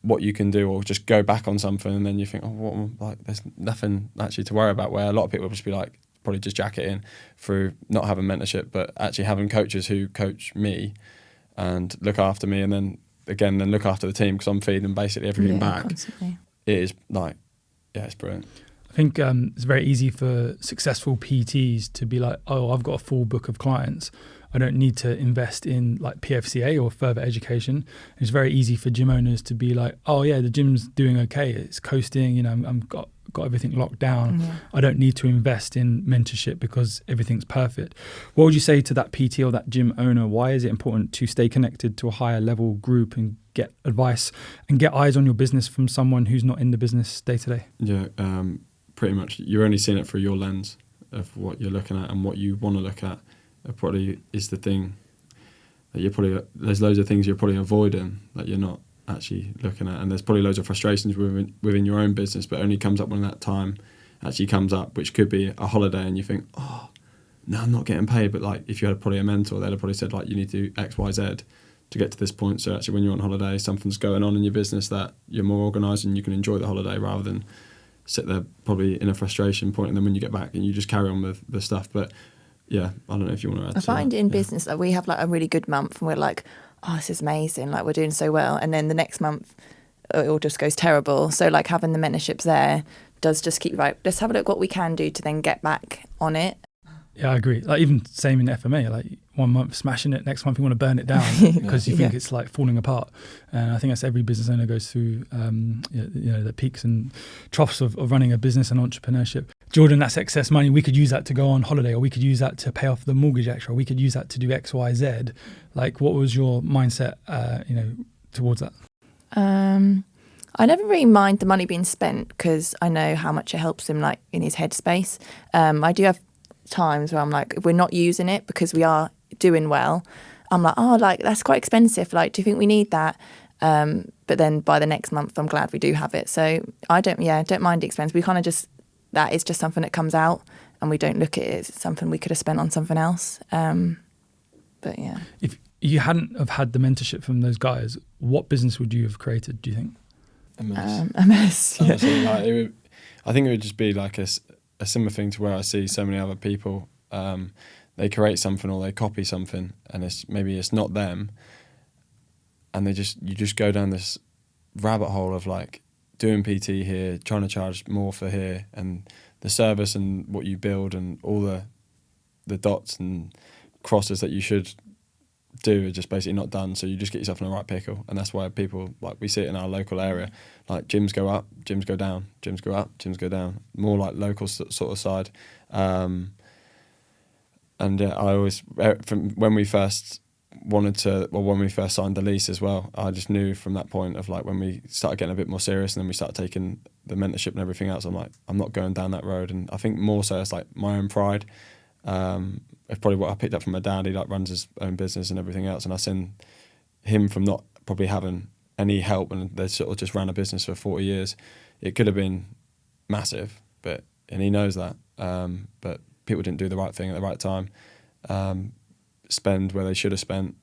what you can do or just go back on something and then you think, oh, there's nothing actually to worry about, where a lot of people will just be like, probably just jack it in through not having mentorship, but actually having coaches who coach me and look after me and then look after the team because I'm feeding basically everything back. Constantly. It is like, yeah, it's brilliant. I think it's very easy for successful PTs to be like, oh, I've got a full book of clients. I don't need to invest in like PFCA or further education. It's very easy for gym owners to be like, oh yeah, the gym's doing okay. It's coasting, you know, I'm got everything locked down. Yeah. I don't need to invest in mentorship because everything's perfect. What would you say to that PT or that gym owner? Why is it important to stay connected to a higher level group and get advice and get eyes on your business from someone who's not in the business day to day? Yeah, pretty much. You're only seeing it through your lens of what you're looking at and what you want to look at. Probably is the thing that there's loads of things you're probably avoiding that you're not actually looking at, and there's probably loads of frustrations within your own business, but it only comes up when that time actually comes up, which could be a holiday and you think, oh no, I'm not getting paid, but like if you had probably a mentor, they'd have probably said like you need to do X, Y, Z to get to this point. So actually when you're on holiday, something's going on in your business that you're more organised and you can enjoy the holiday rather than sit there probably in a frustration point and then when you get back and you just carry on with the stuff. But yeah, I don't know if you want to add. I find in business that we have like a really good month and we're like, oh, this is amazing, like we're doing so well. And then the next month it all just goes terrible. So like having the mentorships there does just keep like, let's have a look what we can do to then get back on it. Yeah, I agree. Like even same in FMA, like 1 month smashing it, next month you want to burn it down because you think it's like falling apart. And I think that's every business owner goes through, the peaks and troughs of running a business and entrepreneurship. Jordan, that's excess money. We could use that to go on holiday, or we could use that to pay off the mortgage extra, or we could use that to do X, Y, Z. Like, what was your mindset, towards that? I never really mind the money being spent because I know how much it helps him, like in his headspace. I do have times where I'm like, if we're not using it because we are doing well, I'm like, oh, like that's quite expensive. Like, do you think we need that? But then by the next month, I'm glad we do have it. So I don't mind the expense. We kind of just, that is just something that comes out and we don't look at it as something we could have spent on something else. But yeah. If you hadn't have had the mentorship from those guys, what business would you have created, do you think? A mess. A mess. Yeah. Honestly, like, I think it would just be like a similar thing to where I see so many other people, they create something or they copy something and it's not them, and you just go down this rabbit hole of like doing PT here, trying to charge more for here, and the service and what you build and all the dots and crosses that you should do are just basically not done. So you just get yourself in the right pickle, and that's why people, like we see it in our local area, like gyms go up, gyms go down, gyms go up, gyms go down, more like local sort of side. And I always, from when we first when we first signed the lease as well, I just knew from that point of like when we started getting a bit more serious and then we started taking the mentorship and everything else, I'm like, I'm not going down that road. And I think more so it's like my own pride. It's probably what I picked up from my dad. He like runs his own business and everything else, and I seen him from not probably having any help, and they sort of just ran a business for 40 years. It could have been massive, and he knows that. But people didn't do the right thing at the right time. Spend where they should have spent.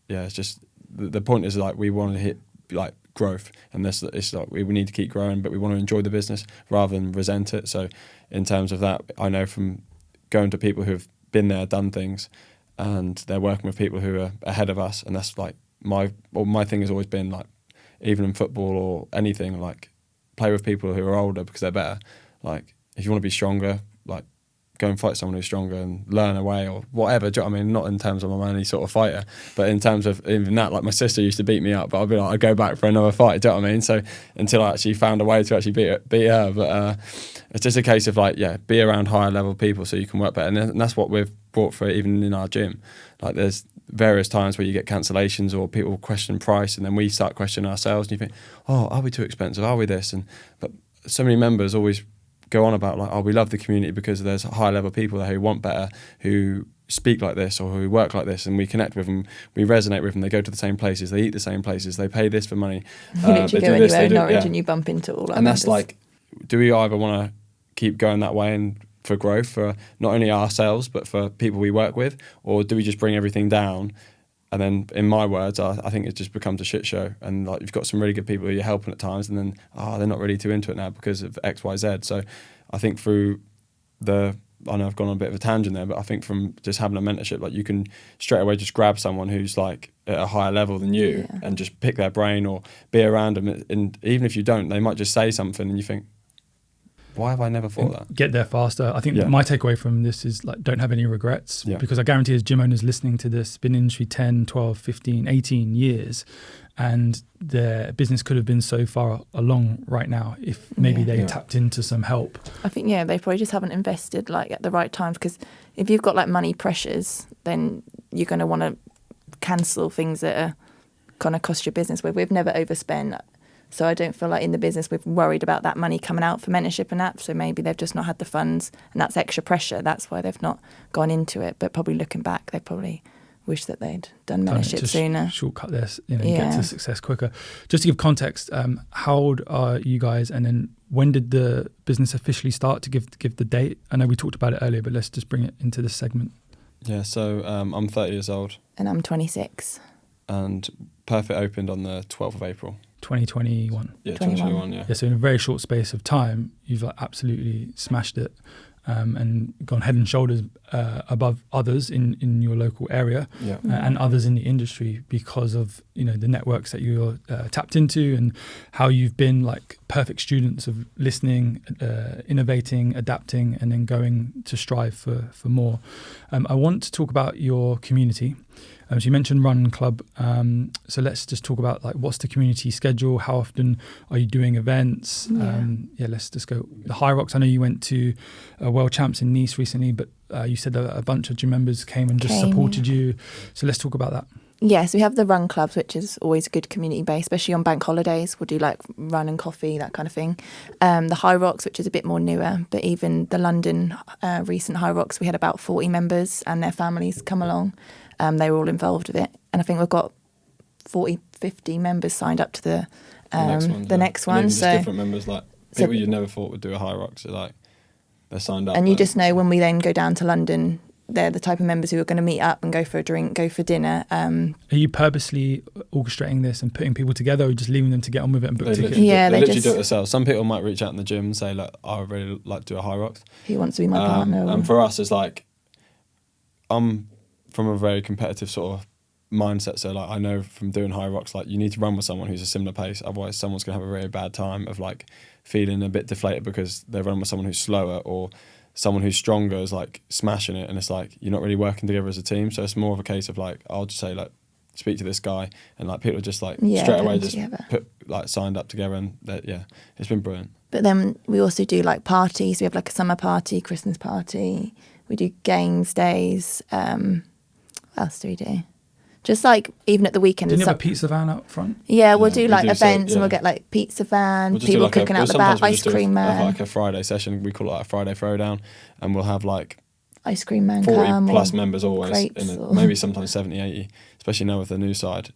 It's just the point is like we want to hit like growth, and it's like we need to keep growing, but we want to enjoy the business rather than resent it. So in terms of that, I know from going to people who've been there, done things, and they're working with people who are ahead of us, and that's like my thing has always been like, even in football or anything, like play with people who are older because they're better. Like if you want to be stronger, like go and fight someone who's stronger and learn away or whatever. Do you know what I mean? Not in terms of I'm any sort of fighter, but in terms of even that, like my sister used to beat me up, but I'd be like, I'd go back for another fight. Do you know what I mean? So until I actually found a way to actually beat her. But it's just a case of like, yeah, be around higher level people so you can work better. And that's what we've brought for even in our gym. Like there's various times where you get cancellations or people question price, and then we start questioning ourselves, and you think, oh, are we too expensive? Are we this? But so many members always go on about like, oh, we love the community because there's high level people there who want better, who speak like this or who work like this, and we connect with them, we resonate with them. They go to the same places, they eat the same places, they pay this for money. You literally go anywhere in Norwich and you bump into all our and members. that's like, do we either want to keep going that way and for growth for not only ourselves but for people we work with, or do we just bring everything down? And then, in my words, I think it just becomes a shit show. And like you've got some really good people who you're helping at times, and then they're not really too into it now because of X, Y, Z. So I think through I know I've gone on a bit of a tangent there, but I think from just having a mentorship, like you can straight away just grab someone who's like at a higher level than you and just pick their brain or be around them. And even if you don't, they might just say something and you think, why have I never thought that? Get there faster. I think my takeaway from this is like, don't have any regrets, because I guarantee as gym owners listening to this, been in the industry 10, 12, 15, 18 years, and their business could have been so far along right now if maybe they tapped into some help. I think, they probably just haven't invested like at the right times, because if you've got like money pressures, then you're going to want to cancel things that are going to cost your business. We've never overspent. So I don't feel like in the business we've worried about that money coming out for mentorship and that. So maybe they've just not had the funds, and that's extra pressure. That's why they've not gone into it. But probably looking back, they probably wish that they'd done mentorship sooner. Shortcut this, get to success quicker. Just to give context, how old are you guys? And then when did the business officially start, to give the date? I know we talked about it earlier, but let's just bring it into this segment. Yeah, so I'm 30 years old. And I'm 26. And Perfit opened on the 12th of April. 2021. Yeah, 2021, yeah. So in a very short space of time, you've like absolutely smashed it, and gone head and shoulders above others in your local area, and others in the industry, because of the networks that you're tapped into, and how you've been like perfect students of listening, innovating, adapting, and then going to strive for more. I want to talk about your community. So you mentioned Run Club. So let's just talk about like, what's the community schedule? How often are you doing events? Let's just go. The HYROX, I know you went to World Champs in Nice recently, but you said a bunch of gym members came and just supported you. So let's talk about that. Yes, we have the Run Clubs, which is always a good community base, especially on bank holidays. We'll do like run and coffee, that kind of thing. The HYROX, which is a bit more newer, but even the London recent HYROX, we had about 40 members and their families come along. They were all involved with it. And I think we've got 40, 50 members signed up to the next one. So different members, like people you'd never thought would do a HYROX, so like they're signed up. And you just know when we then go down to London, they're the type of members who are going to meet up and go for a drink, go for dinner. Are you purposely orchestrating this and putting people together, or just leaving them to get on with it and book tickets? They literally do it themselves. Some people might reach out in the gym and say, look, I would really like to do a HYROX. Who wants to be my partner? And for us, it's like, I'm from a very competitive sort of mindset. So like, I know from doing HYROX, like you need to run with someone who's a similar pace. Otherwise, someone's going to have a really bad time of like feeling a bit deflated because they run with someone who's slower, or someone who's stronger is like smashing it, and it's like you're not really working together as a team. So it's more of a case of like, I'll just say like, speak to this guy, and like people just like straight away just put like signed up together, and it's been brilliant. But then we also do like parties. We have like a summer party, Christmas party. We do games days. What else do we do? Just like even at the weekend. Didn't you have a pizza van out front? Yeah, we'll do like events, and we'll get like pizza van, people cooking out the back, ice cream man. Like a Friday session, we call it like a Friday throwdown, and we'll have like ice cream man 40 plus members always, maybe sometimes 70, 80, especially now with the new side.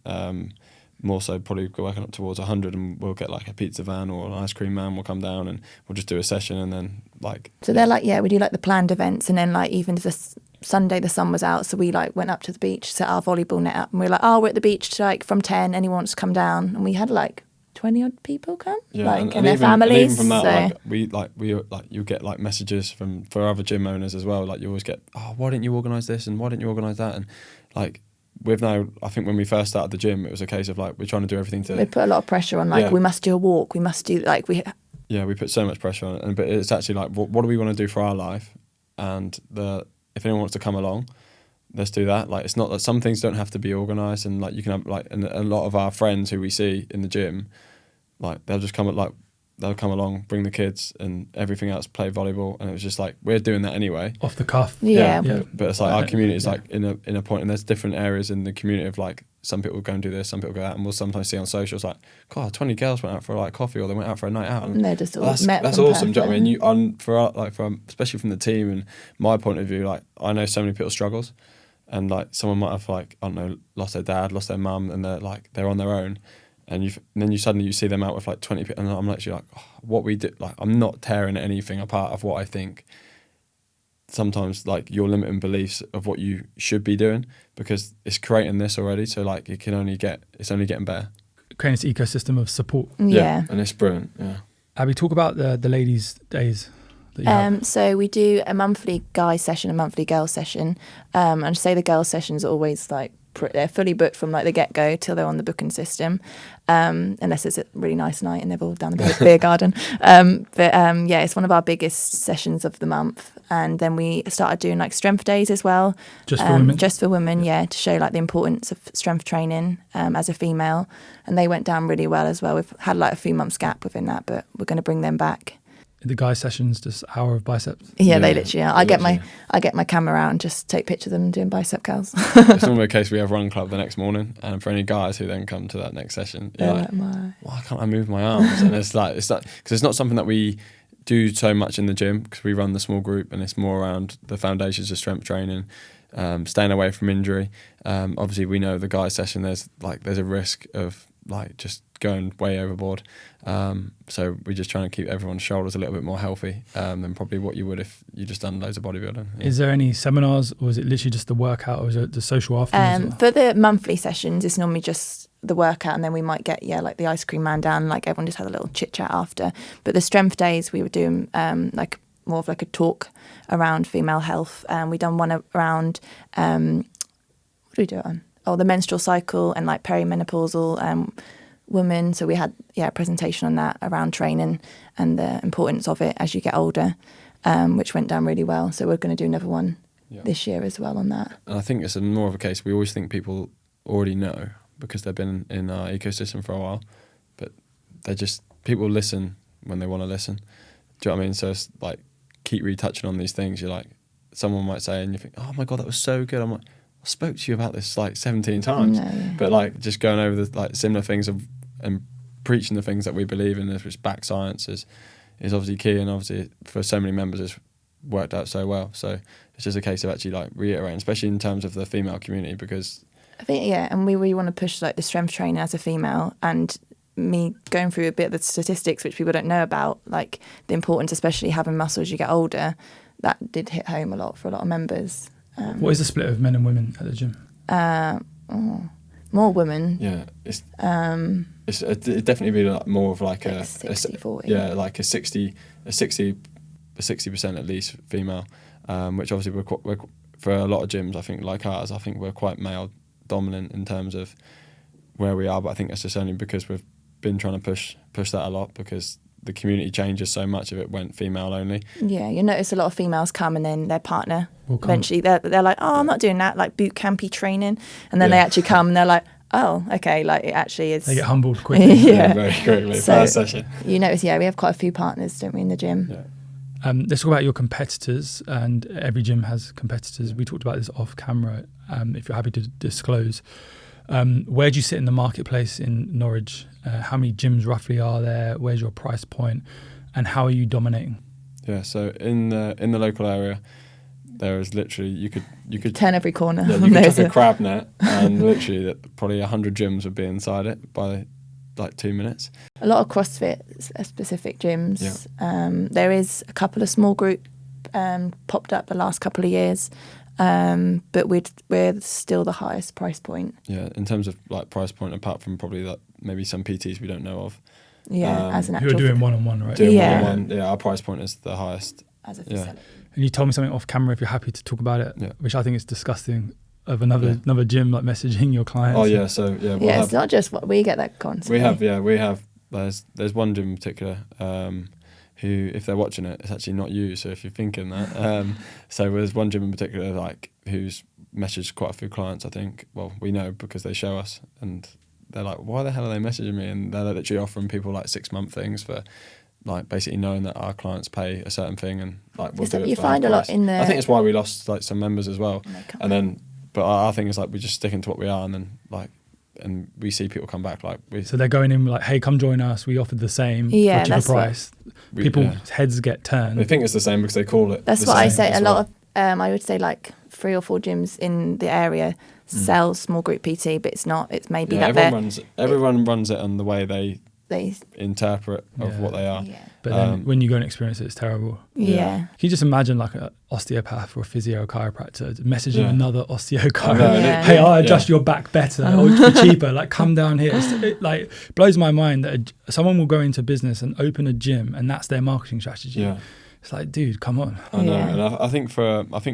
More so probably working up towards 100, and we'll get like a pizza van or an ice cream man will come down, and we'll just do a session, and then like... So they're like, we do like the planned events, and then like even this Sunday the sun was out, so we like went up to the beach, set our volleyball net up, and we were like, we're at the beach like from 10, anyone wants to come down, and we had like 20 odd people come, and their families. And even from that, you get like messages for other gym owners as well. Like you always get, why didn't you organise this, and why didn't you organise that, and like we've now, I think when we first started the gym, it was a case of like we're trying to do everything to. We put a lot of pressure on we must do a walk, we must do like we. Yeah, we put so much pressure on it, but it's actually like, what do we want to do for our life? and if anyone wants to come along, let's do that. Like, it's not that some things don't have to be organised, and like you can have like, and a lot of our friends who we see in the gym, like they'll just come along, bring the kids and everything else, play volleyball, and it was just like, we're doing that anyway. Off the cuff. Yeah. But it's like our community is like in a point, and there's different areas in the community of like, some people go and do this, some people go out, and we'll sometimes see on socials like, God, 20 girls went out for like coffee, or they went out for a night out. And they're just all that's awesome. Do you know what I mean? Especially from the team and my point of view, like I know so many people's struggles, and like someone might have like, I don't know, lost their dad, lost their mum, and they're on their own. And then you suddenly see them out with like 20 people, and I'm actually like, oh, what we do, like I'm not tearing anything apart of what I think. Sometimes like your limiting beliefs of what you should be doing, because it's creating this already. So like it's only getting better. Creating this ecosystem of support. Yeah. And it's brilliant. Yeah. Abby, talk about the ladies' days that you have. So we do a monthly guy session, a monthly girl session. And I say the girl sessions are always like, they're fully booked from like the get-go till they're on the booking system, unless it's a really nice night and they've all down the beer garden. Yeah, it's one of our biggest sessions of the month. And then we started doing like strength days as well. Just for women? Just for women, yeah, to show like the importance of strength training as a female. And they went down really well as well. We've had like a few months gap within that, but we're going to bring them back. The guy sessions, just hour of biceps. Yeah, they literally are. I get my camera out and just take pictures of them doing bicep curls. It's normally a case we have run club the next morning, and for any guys who then come to that next session, you're like, why can't I move my arms? And it's like because it's not something that we do so much in the gym, because we run the small group, and it's more around the foundations of strength training, staying away from injury. Obviously, we know the guys session, there's a risk of like just going way overboard. So we're just trying to keep everyone's shoulders a little bit more healthy than probably what you would if you just done loads of bodybuilding. Yeah. Is there any seminars, or is it literally just the workout, or is it the social afterwards? For the monthly sessions, it's normally just the workout, and then we might get like the ice cream man down, like everyone just had a little chit chat after. But the strength days, we were doing like more of like a talk around female health. We done one around what do we do it on? Oh, the menstrual cycle and like perimenopausal women. So we had a presentation on that around training and the importance of it as you get older, which went down really well. So we're going to do another one this year as well on that. And I think it's more of a case, we always think people already know because they've been in our ecosystem for a while, but people listen when they want to listen. Do you know what I mean? So it's like, keep retouching on these things. You're like, someone might say, and you think, oh my God, that was so good. I'm like, I spoke to you about this like 17 times, but like just going over the like similar things and preaching the things that we believe in, if it's back science is obviously key, and obviously for so many members it's worked out so well. So it's just a case of actually like reiterating, especially in terms of the female community, because I think and we really want to push like the strength training as a female, and me going through a bit of the statistics which people don't know about, like the importance, especially having muscle as you get older, that did hit home a lot for a lot of members. What is the split of men and women at the gym? More women. Yeah, it'd definitely be like more of like a 60-40. Yeah, like a 60% at least female, which obviously we're for a lot of gyms, I think like ours, I think we're quite male dominant in terms of where we are. But I think that's just only because we've been trying to push that a lot, because the community changes so much if it went female only. Yeah, you notice a lot of females come and then their partner eventually they're like, oh, I'm not doing that, like boot campy training, and then they actually come and they're like, oh, okay, like it actually is. They get humbled quickly. Very quickly. So, first session. You notice, we have quite a few partners, don't we, in the gym? Yeah. Let's talk about your competitors, and every gym has competitors. We talked about this off camera. If you're happy to disclose, where do you sit in the marketplace in Norwich? How many gyms roughly are there? Where's your price point, and how are you dominating? Yeah, so in the local area, there is literally you could turn every corner. Yeah, you could chuck a crab net, and literally probably 100 gyms would be inside it by like 2 minutes. A lot of CrossFit specific gyms. Yeah. There is a couple of small group popped up the last couple of years. But we're still the highest price point. Yeah, in terms of like price point, apart from probably like maybe some PTs we don't know of. Yeah, as an actual. Who are doing one-on-one, right? Doing one-on-one. Yeah, our price point is the highest. As a facility. Yeah. And you told me something off camera, if you're happy to talk about it, which I think is disgusting, of another gym like messaging your clients. Oh yeah, so it's not just what we get that constantly. We have. There's one gym in particular who, if they're watching it, it's actually not you. So if you're thinking that, so there's one gym in particular, like, who's messaged quite a few clients, I think. Well, we know because they show us, and they're like, why the hell are they messaging me? And they're literally offering people like 6-month things for, like, basically knowing that our clients pay a certain thing, and like we'll do it. You for find a lot in there. I think it's why we lost like some members as well. And then, but our thing is like we're just sticking to what we are, and then like, and we see people come back like we. So they're going in like, hey, come join us. We offered the same for a cheaper price. People's heads get turned. They think it's the same because they call it. That's what I say. A lot of I would say like 3 or 4 gyms in the area sell small group PT, but it's not. It's maybe that everyone runs it on the way they interpret of what they are. Yeah. But then when you go and experience it, it's terrible. Yeah. Can you just imagine like an osteopath or a physio chiropractor messaging another osteo Hey, I'll adjust your back better or cheaper. Like, come down here. It like blows my mind that someone will go into business and open a gym and that's their marketing strategy. Yeah. It's like, dude, come on. I know, and I think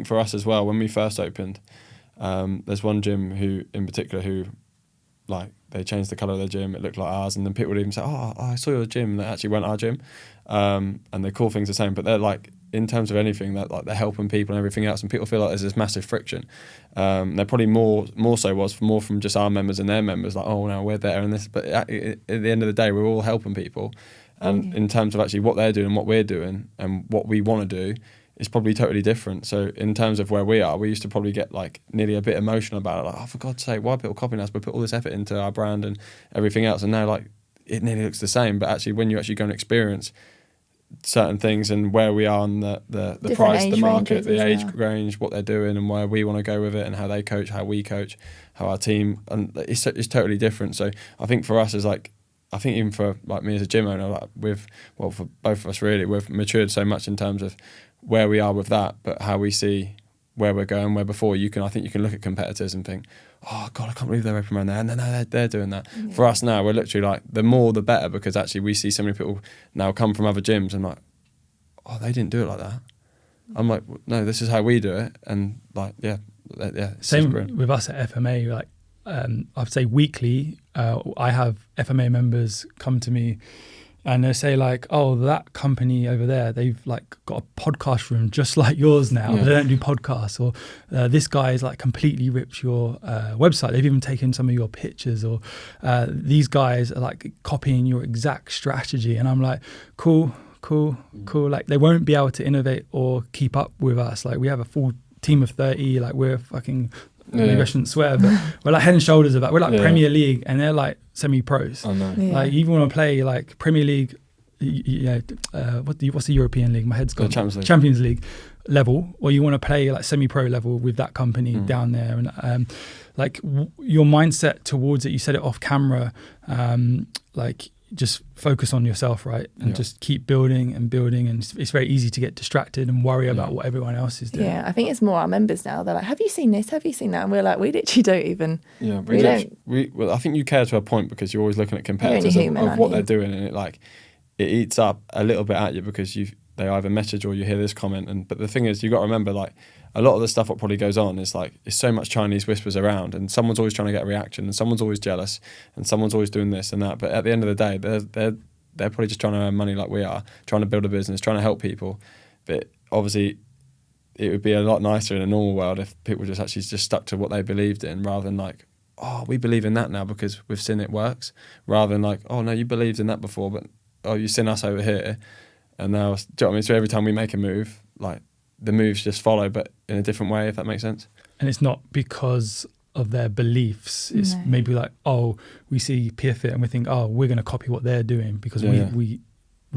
for us as well, when we first opened, there's one gym who in particular who, like, they changed the colour of their gym. It looked like ours, and then people would even say, "Oh, I saw your gym." And they actually weren't our gym, and they call things the same. But they're like, in terms of anything, that like they're helping people and everything else, and people feel like there's this massive friction. They're probably more so was more from just our members and their members, like, oh no, we're there and this. But at the end of the day, we're all helping people, and in terms of actually what they're doing and what we're doing and what we want to do, it's probably totally different. So in terms of where we are, we used to probably get like nearly a bit emotional about it. Like, oh, for God's sake, why are people copying us? We put all this effort into our brand and everything else. And now like it nearly looks the same. But actually when you actually go and experience certain things and where we are on the price, the market, the age range, what they're doing and where we want to go with it and how they coach, how we coach, how our team, and it's totally different. So I think for us is like, I think even for like me as a gym owner, like for both of us really, we've matured so much in terms of where we are with that, but how we see where we're going, where before I think you can look at competitors and think, oh God, I can't believe they're open around there. And then they're doing that. Yeah. For us now, we're literally like, the more the better, because actually we see so many people now come from other gyms and like, oh, they didn't do it like that. I'm like, no, this is how we do it. And like, yeah. Same with us at FMA. Like, I'd say weekly, I have FMA members come to me and they say like, oh, that company over there, they've like got a podcast room just like yours now, but they don't do podcasts. Or this guy is like completely ripped your website. They've even taken some of your pictures. Or these guys are like copying your exact strategy. And I'm like, cool. Like, they won't be able to innovate or keep up with us. Like, we have a full team of 30. Like, we're fucking... Maybe I shouldn't swear, but we're like head and shoulders above. We're like Premier League, and they're like semi-pros. I know. Yeah. Like, you even want to play like Premier League, what's the European league? My head's gone. Champions League level, or you want to play like semi-pro level with that company down there, and like your mindset towards it. You said it off camera, like, just focus on yourself, right? And just keep building, and it's very easy to get distracted and worry about what everyone else is doing. Yeah, I think it's more our members now. They're like, have you seen this? Have you seen that? And we're like, we literally don't even. Yeah, well, I think you care to a point because you're always looking at competitors of what they're doing, and it eats up a little bit at you because they either message or you hear this comment. But the thing is, you've got to remember, like, a lot of the stuff that probably goes on is like, it's so much Chinese whispers around, and someone's always trying to get a reaction, and someone's always jealous, and someone's always doing this and that. But at the end of the day, they're probably just trying to earn money like we are, trying to build a business, trying to help people. But obviously, it would be a lot nicer in a normal world if people just actually just stuck to what they believed in, rather than like, oh, we believe in that now because we've seen it works, rather than like, oh no, you believed in that before, but oh, you've seen us over here, and now, do you know what I mean? So every time we make a move, like, the moves just follow, but in a different way, if that makes sense. And it's not because of their beliefs. It's maybe like, oh, we see Perfit and we think, oh, we're going to copy what they're doing because we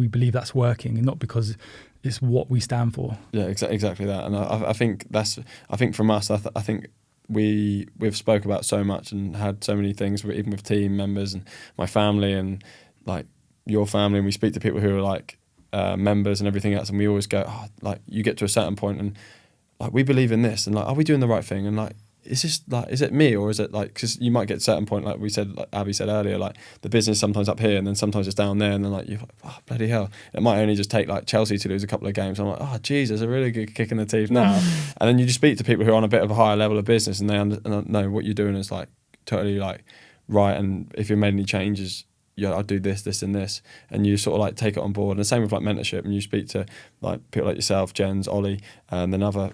believe that's working, and not because it's what we stand for. Yeah, exactly that. And I think from us, I think we've spoke about so much and had so many things, even with team members and my family and like your family, and we speak to people who are like members and everything else, and we always go, oh, like, you get to a certain point and like, we believe in this, and like, are we doing the right thing? And like, is this like, is it me, or is it like, because you might get to a certain point, like we said, like Abby said earlier, like the business sometimes up here and then sometimes it's down there, and then like, you're like, oh, bloody hell, it might only just take like Chelsea to lose a couple of games. I'm like, oh Jesus, a really good kick in the teeth now. And then you just speak to people who are on a bit of a higher level of business, and they know what you're doing is like totally like right, and if you made any changes, yeah, I do this, this, and this, and you sort of like take it on board. And the same with like mentorship, and you speak to like people like yourself, Jens, Ollie, and then other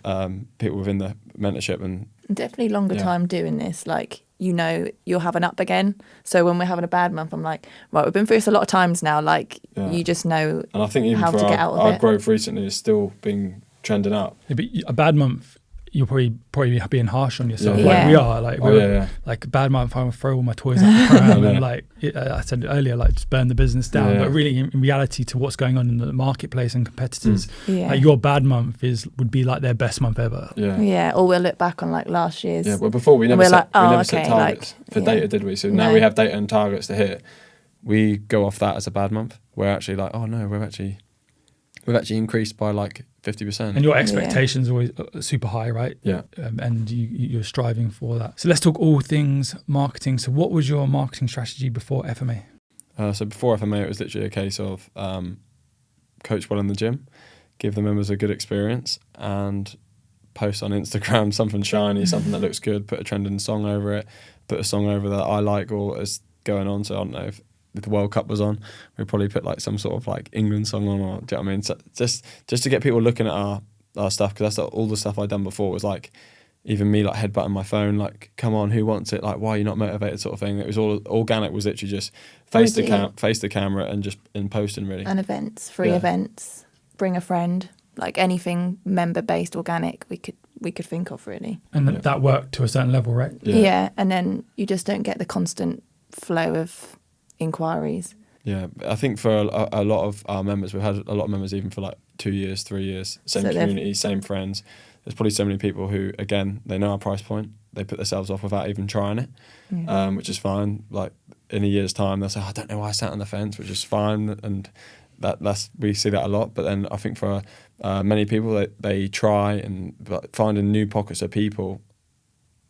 people within the mentorship, and definitely longer time doing this. Like, you know, you'll have an up again. So when we're having a bad month, I'm like, right, we've been through this a lot of times now. Like, you just know. And I think even how for to get out of our it. growth recently is still been trending up. Yeah, but a bad month, you're probably being harsh on yourself. Yeah. Like Yeah. we are. Like like a bad month, I will throw all my toys out the pram and like I said earlier, like just burn the business down. Yeah. But really, in reality, to what's going on in the marketplace and competitors, Yeah. like your bad month would be like their best month ever. Yeah. Or we'll look back on like last year's. Yeah, well, before we never we're set, like, we oh, never set okay, targets like, for yeah. data, did we? So No. now we have data and targets to hit. we go off that as a bad month. We're actually like, oh no, we've actually increased by like 50%. And your expectations are always super high, right? Yeah. And you're striving for that. So let's talk all things marketing. So what was your marketing strategy before FMA? So before FMA, it was literally a case of coach well in the gym, give the members a good experience, and post on Instagram something shiny, something that looks good, put a trending song over it, put a song over that I like or is going on. So I don't know if the World Cup was on, we'd probably put like some sort of like England song on, or do you know what I mean? So just to get people looking at our stuff, because that's all the stuff I'd done before was like, even me like headbutting my phone, like, come on, who wants it? Like, why are you not motivated, sort of thing. It was all organic, was literally just face the camera and just in posting, really. And events, free events, bring a friend, like anything member based, organic we could think of, really. And that worked to a certain level, right? Yeah. And then you just don't get the constant flow of inquiries. Yeah, I think for a lot of our members, we've had a lot of members even for like 2 years, 3 years, same community, same friends. There's probably so many people who, again, they know our price point, they put themselves off without even trying it, which is fine. Like in a year's time, they'll say, I don't know why I sat on the fence, which is fine, and we see that a lot. But then I think for many people, they try, and finding new pockets of people.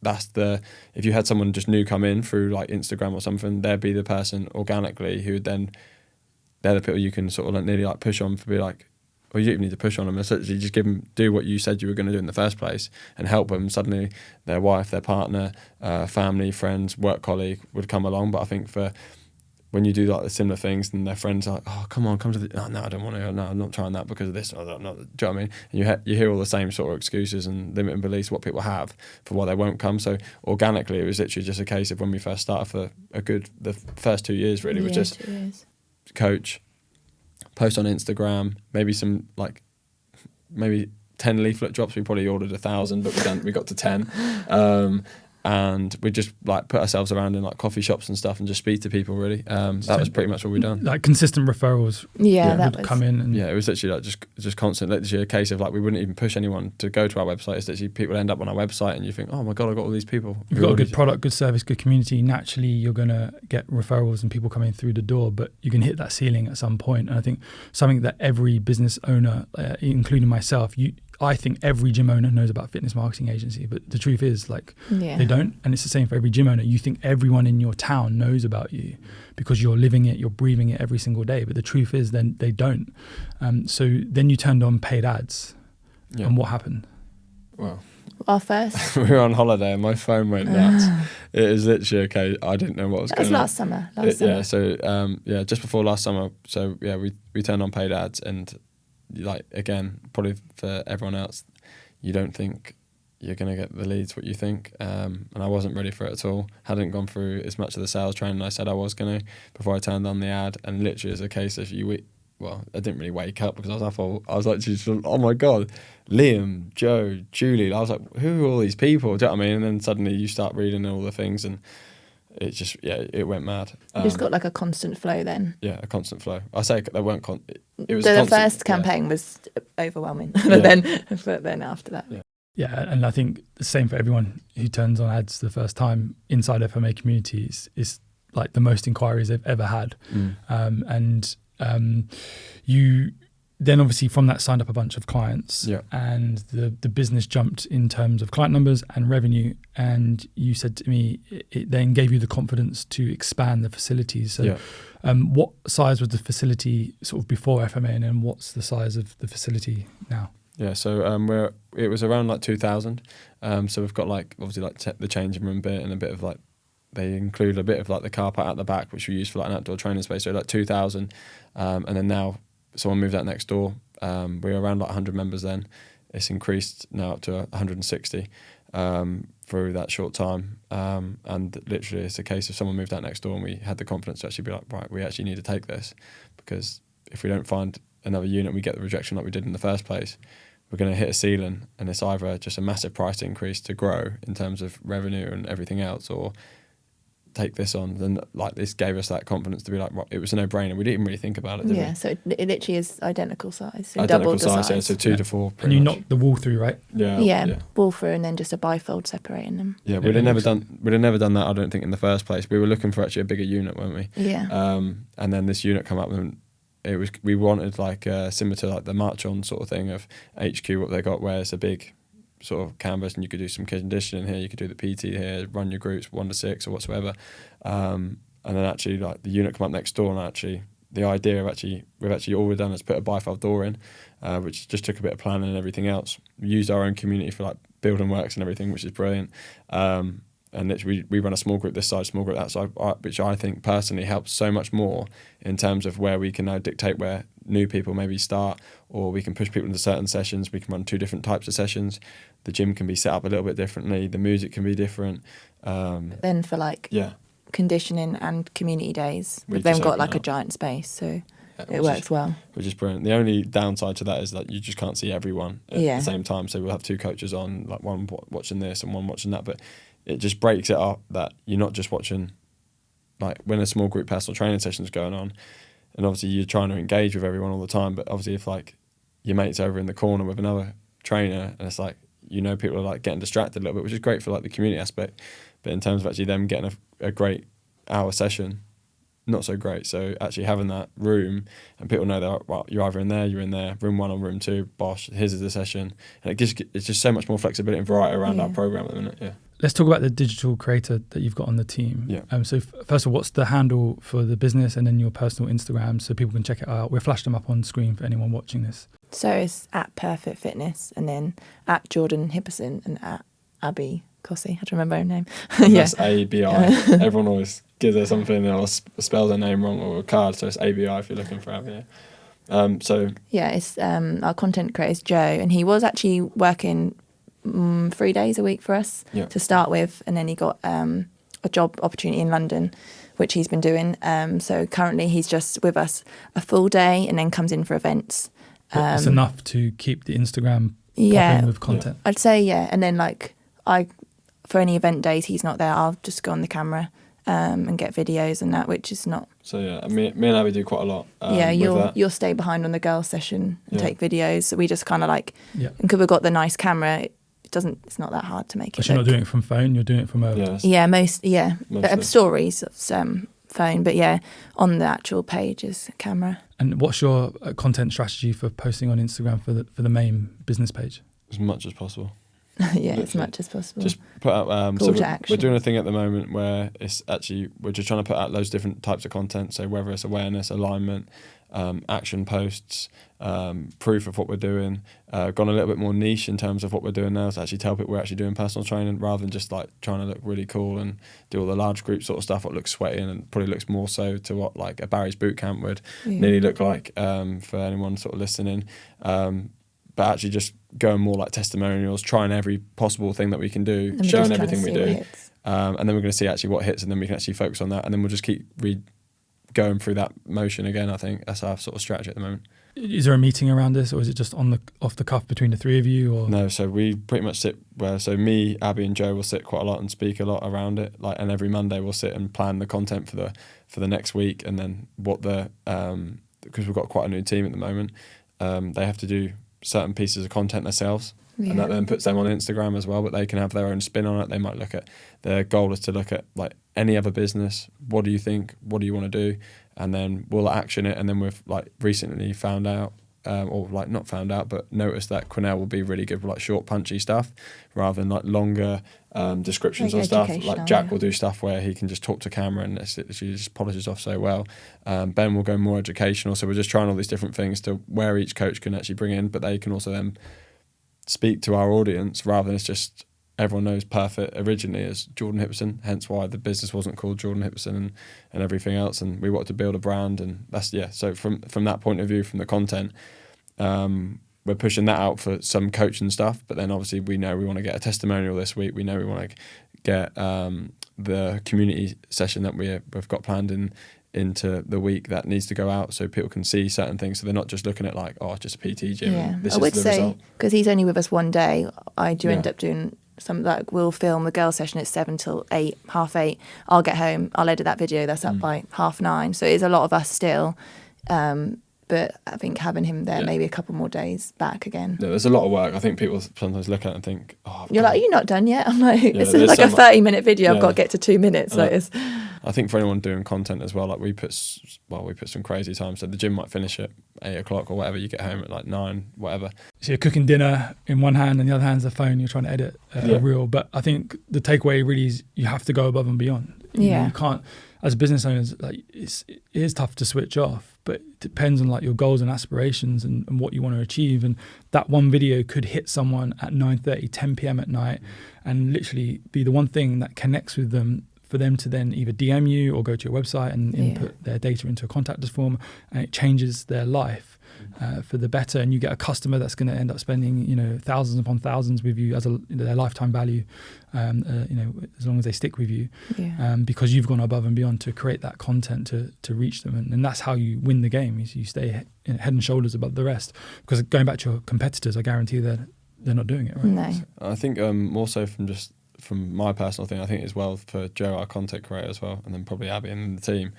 If you had someone just new come in through like Instagram or something, they'd be the person organically who would then, they're the people you can sort of like nearly like push on for, be like, well, you don't even need to push on them. Essentially, just do what you said you were going to do in the first place, and help them. Suddenly, their wife, their partner, family, friends, work colleague would come along. But I think for when you do like the similar things, and their friends are like, oh, come to the, oh, no, I don't want to, no, I'm not trying that because of this, or not, do you know what I mean? And you hear all the same sort of excuses and limiting beliefs what people have for why they won't come. So organically, it was literally just a case of when we first started for the first 2 years really, was just coach, post on Instagram, maybe some like, maybe 10 leaflet drops. We probably ordered 1,000, but we got to 10. And we just like put ourselves around in like coffee shops and stuff and just speak to people, really. That was pretty much what we done. Like consistent referrals that would come in. And it was literally like just constant. Literally a case of like we wouldn't even push anyone to go to our website. It's literally people end up on our website and you think, oh my God, I've got all these people. You've got a good product, good service, good community. Naturally, you're going to get referrals and people coming through the door, but you can hit that ceiling at some point. And I think something that every business owner, including myself, I think every gym owner knows about fitness marketing agency, but the truth is like they don't. And it's the same for every gym owner. You think everyone in your town knows about you because you're living it, you're breathing it every single day. But the truth is then they don't. So then you turned on paid ads. And what happened? Well, our first. We were on holiday and my phone went nuts. It was literally okay. I didn't know what was going on. That was last summer. Yeah, so just before last summer. So yeah, we turned on paid ads, and like again, probably for everyone else, you don't think you're going to get the leads what you think, and I wasn't ready for it at all. Hadn't gone through as much of the sales training I said I was going to before I turned on the ad, and literally as a case of I didn't really wake up because I was like, oh my God, Liam, Joe, Julie. I was like, who are all these people? Do you know what I mean? And then suddenly you start reading all the things, and it just it went mad. You just got like a constant flow then. Yeah, a constant flow. I say they weren't it was the first campaign was overwhelming, but then after that. Yeah, and I think the same for everyone who turns on ads the first time inside FMA communities is like the most inquiries they've ever had. You then obviously from that signed up a bunch of clients, and the business jumped in terms of client numbers and revenue. And you said to me, it then gave you the confidence to expand the facilities. So what size was the facility sort of before FMA, and then what's the size of the facility now? Yeah, so it was around like 2,000. So we've got like obviously like the changing room bit and a bit of like they include a bit of like the car park at the back, which we use for like an outdoor training space. So like 2,000, and then now someone moved out next door. We were around like 100 members then. It's increased now up to 160 through that short time. And literally it's a case of someone moved out next door and we had the confidence to actually be like, right, we actually need to take this, because if we don't find another unit, we get the rejection like we did in the first place, we're going to hit a ceiling, and it's either just a massive price increase to grow in terms of revenue and everything else, or take this on. Then like this gave us that confidence to be like, right, it was a no-brainer. We didn't even really think about it, did we? So it literally is identical size. So Identical double the size. yeah, so 2 to 4. And you much. knocked the wall through, right? Yeah, wall through and then just a bifold separating them. Yeah, we'd have never done that, I don't think, in the first place. We were looking for actually a bigger unit, weren't we? Yeah. And then this unit come up, and we wanted like similar to like the March On sort of thing of HQ, what they got, where it's a big sort of canvas and you could do some conditioning here, you could do the PT here, run your groups 1 to 6 or whatsoever. And then actually like the unit come up next door, and actually the idea of all we've done is put a bifold door in, which just took a bit of planning and everything else. We used our own community for like building works and everything, which is brilliant. And literally we run a small group this side, small group that side, which I think personally helps so much more in terms of where we can now dictate where new people maybe start, or we can push people into certain sessions. We can run 2 different types of sessions. The gym can be set up a little bit differently. The music can be different. Then for like conditioning and community days, We've we've then just got opened like it a up. giant space, so it works well. Which is brilliant. The only downside to that is that you just can't see everyone at the same time. So we'll have 2 coaches on, like one watching this and one watching that. But it just breaks it up that you're not just watching, like when a small group personal training session is going on, and obviously you're trying to engage with everyone all the time. But obviously if like your mate's over in the corner with another trainer, and it's like, people are like getting distracted a little bit, which is great for like the community aspect. But in terms of actually them getting a great hour session, not so great. So actually having that room, and people know that, well, you're either in there, you're in there, room 1 or room 2, bosh, here's the session. And it's just so much more flexibility and variety around our program at the minute. Let's talk about the digital creator that you've got on the team. So first of all, what's the handle for the business, and then your personal Instagram, so people can check it out? We'll flash them up on screen for anyone watching this. So it's at Perfit Fitness, and then at Jordan Hipperson, and at Abby Cossey. I have to remember her name. That's ABI. Everyone always gives her something or spells her name wrong, or a card, so it's ABI if you're looking for Abby. It's our content creator is Joe, and he was actually working 3 days a week for us to start with, and then he got a job opportunity in London, which he's been doing. So currently he's just with us a full day, and then comes in for events. It's enough to keep the Instagram popping with content. I'd say and then like for any event days he's not there, I'll just go on the camera and get videos and that, which is not. So me and Abby do quite a lot. You'll stay behind on the girls session and take videos. So we just kind of like, and because we've got the nice camera, it's not that hard to make it. But you're not doing it from phone, you're doing it from a stories phone, but on the actual page is camera. And what's your content strategy for posting on Instagram for the main business page? As much as possible. As much as possible. Just put out. Action. We're doing a thing at the moment where it's actually, we're just trying to put out loads of different types of content. So whether it's awareness, alignment, action posts, proof of what we're doing. Gone a little bit more niche in terms of what we're doing now, to actually tell people we're actually doing personal training, rather than just like trying to look really cool and do all the large group sort of stuff what looks sweaty, and probably looks more so to what like a Barry's boot camp would nearly look like, for anyone sort of listening. But actually just going more like testimonials, trying every possible thing that we can do, showing everything we do. And then we're going to see actually what hits, and then we can actually focus on that. And then we'll just keep going through that motion again. I think that's our sort of strategy at the moment. Is there a meeting around this, or is it just off the cuff between the 3 of you? Or no, so we pretty much sit so me, Abby and Joe will sit quite a lot and speak a lot around it. Like, and every Monday we'll sit and plan the content for the next week, and then what because we've got quite a new team at the moment, they have to do certain pieces of content themselves, and that then puts them on Instagram as well, but they can have their own spin on it. They might look at, their goal is to look at like any other business, what do you think, what do you want to do, and then we'll action it. And then we've like recently found out, or like not found out, but noticed that Quinnell will be really good for like short punchy stuff rather than like longer descriptions like on stuff. Like Jack will do stuff where he can just talk to camera and she just polishes off so well. Ben will go more educational, so we're just trying all these different things to where each coach can actually bring in, but they can also then speak to our audience rather than it's just everyone knows Perfit originally as Jordan Hipperson, hence why the business wasn't called Jordan Hipperson and everything else. And we wanted to build a brand, and that's, yeah. So from that point of view, from the content, we're pushing that out for some coaching stuff. But then obviously we know we want to get a testimonial this week. We know we want to get the community session that we've got planned into the week that needs to go out, so people can see certain things, so they're not just looking at like, oh, just a PT gym. Yeah, This I is would the say, result. because he's only with us one day, I do end Yeah. up doing some, like, we'll film the girls session at 7 till 8, half 8. I'll get home, I'll edit that video, that's up by 9:30. So it is a lot of us still. But I think having him there, Yeah. maybe a couple more days back again. Yeah, there's a lot of work. I think people sometimes look at it and think, oh, You're like, are you not done yet? I'm like, it's there's like so a much- 30-minute video. I've Yeah. got to get to 2 minutes. I know. Like it's, I think for anyone doing content as well, like we put some crazy time. So the gym might finish at 8 o'clock or whatever. You get home at like 9, whatever. So you're cooking dinner in one hand and the other hand's the phone. You're trying to edit a reel. But I think the takeaway really is you have to go above and beyond. Yeah. You can't, as business owners, like it is tough to switch off. But it depends on like your goals and aspirations and what you want to achieve. And that one video could hit someone at 9:30, 10 p.m. at night, and literally be the one thing that connects with them for them to then either DM you or go to your website and input their data into a contact us form, and it changes their life for the better. And you get a customer that's going to end up spending, thousands upon thousands with you as their lifetime value, as long as they stick with you, because you've gone above and beyond to create that content to reach them. And that's how you win the game, is you stay head and shoulders above the rest. Because going back to your competitors, I guarantee they're not doing it, right? no. I think more so from my personal thing, I think as well for Joe, our content creator as well, and then probably Abby and the team,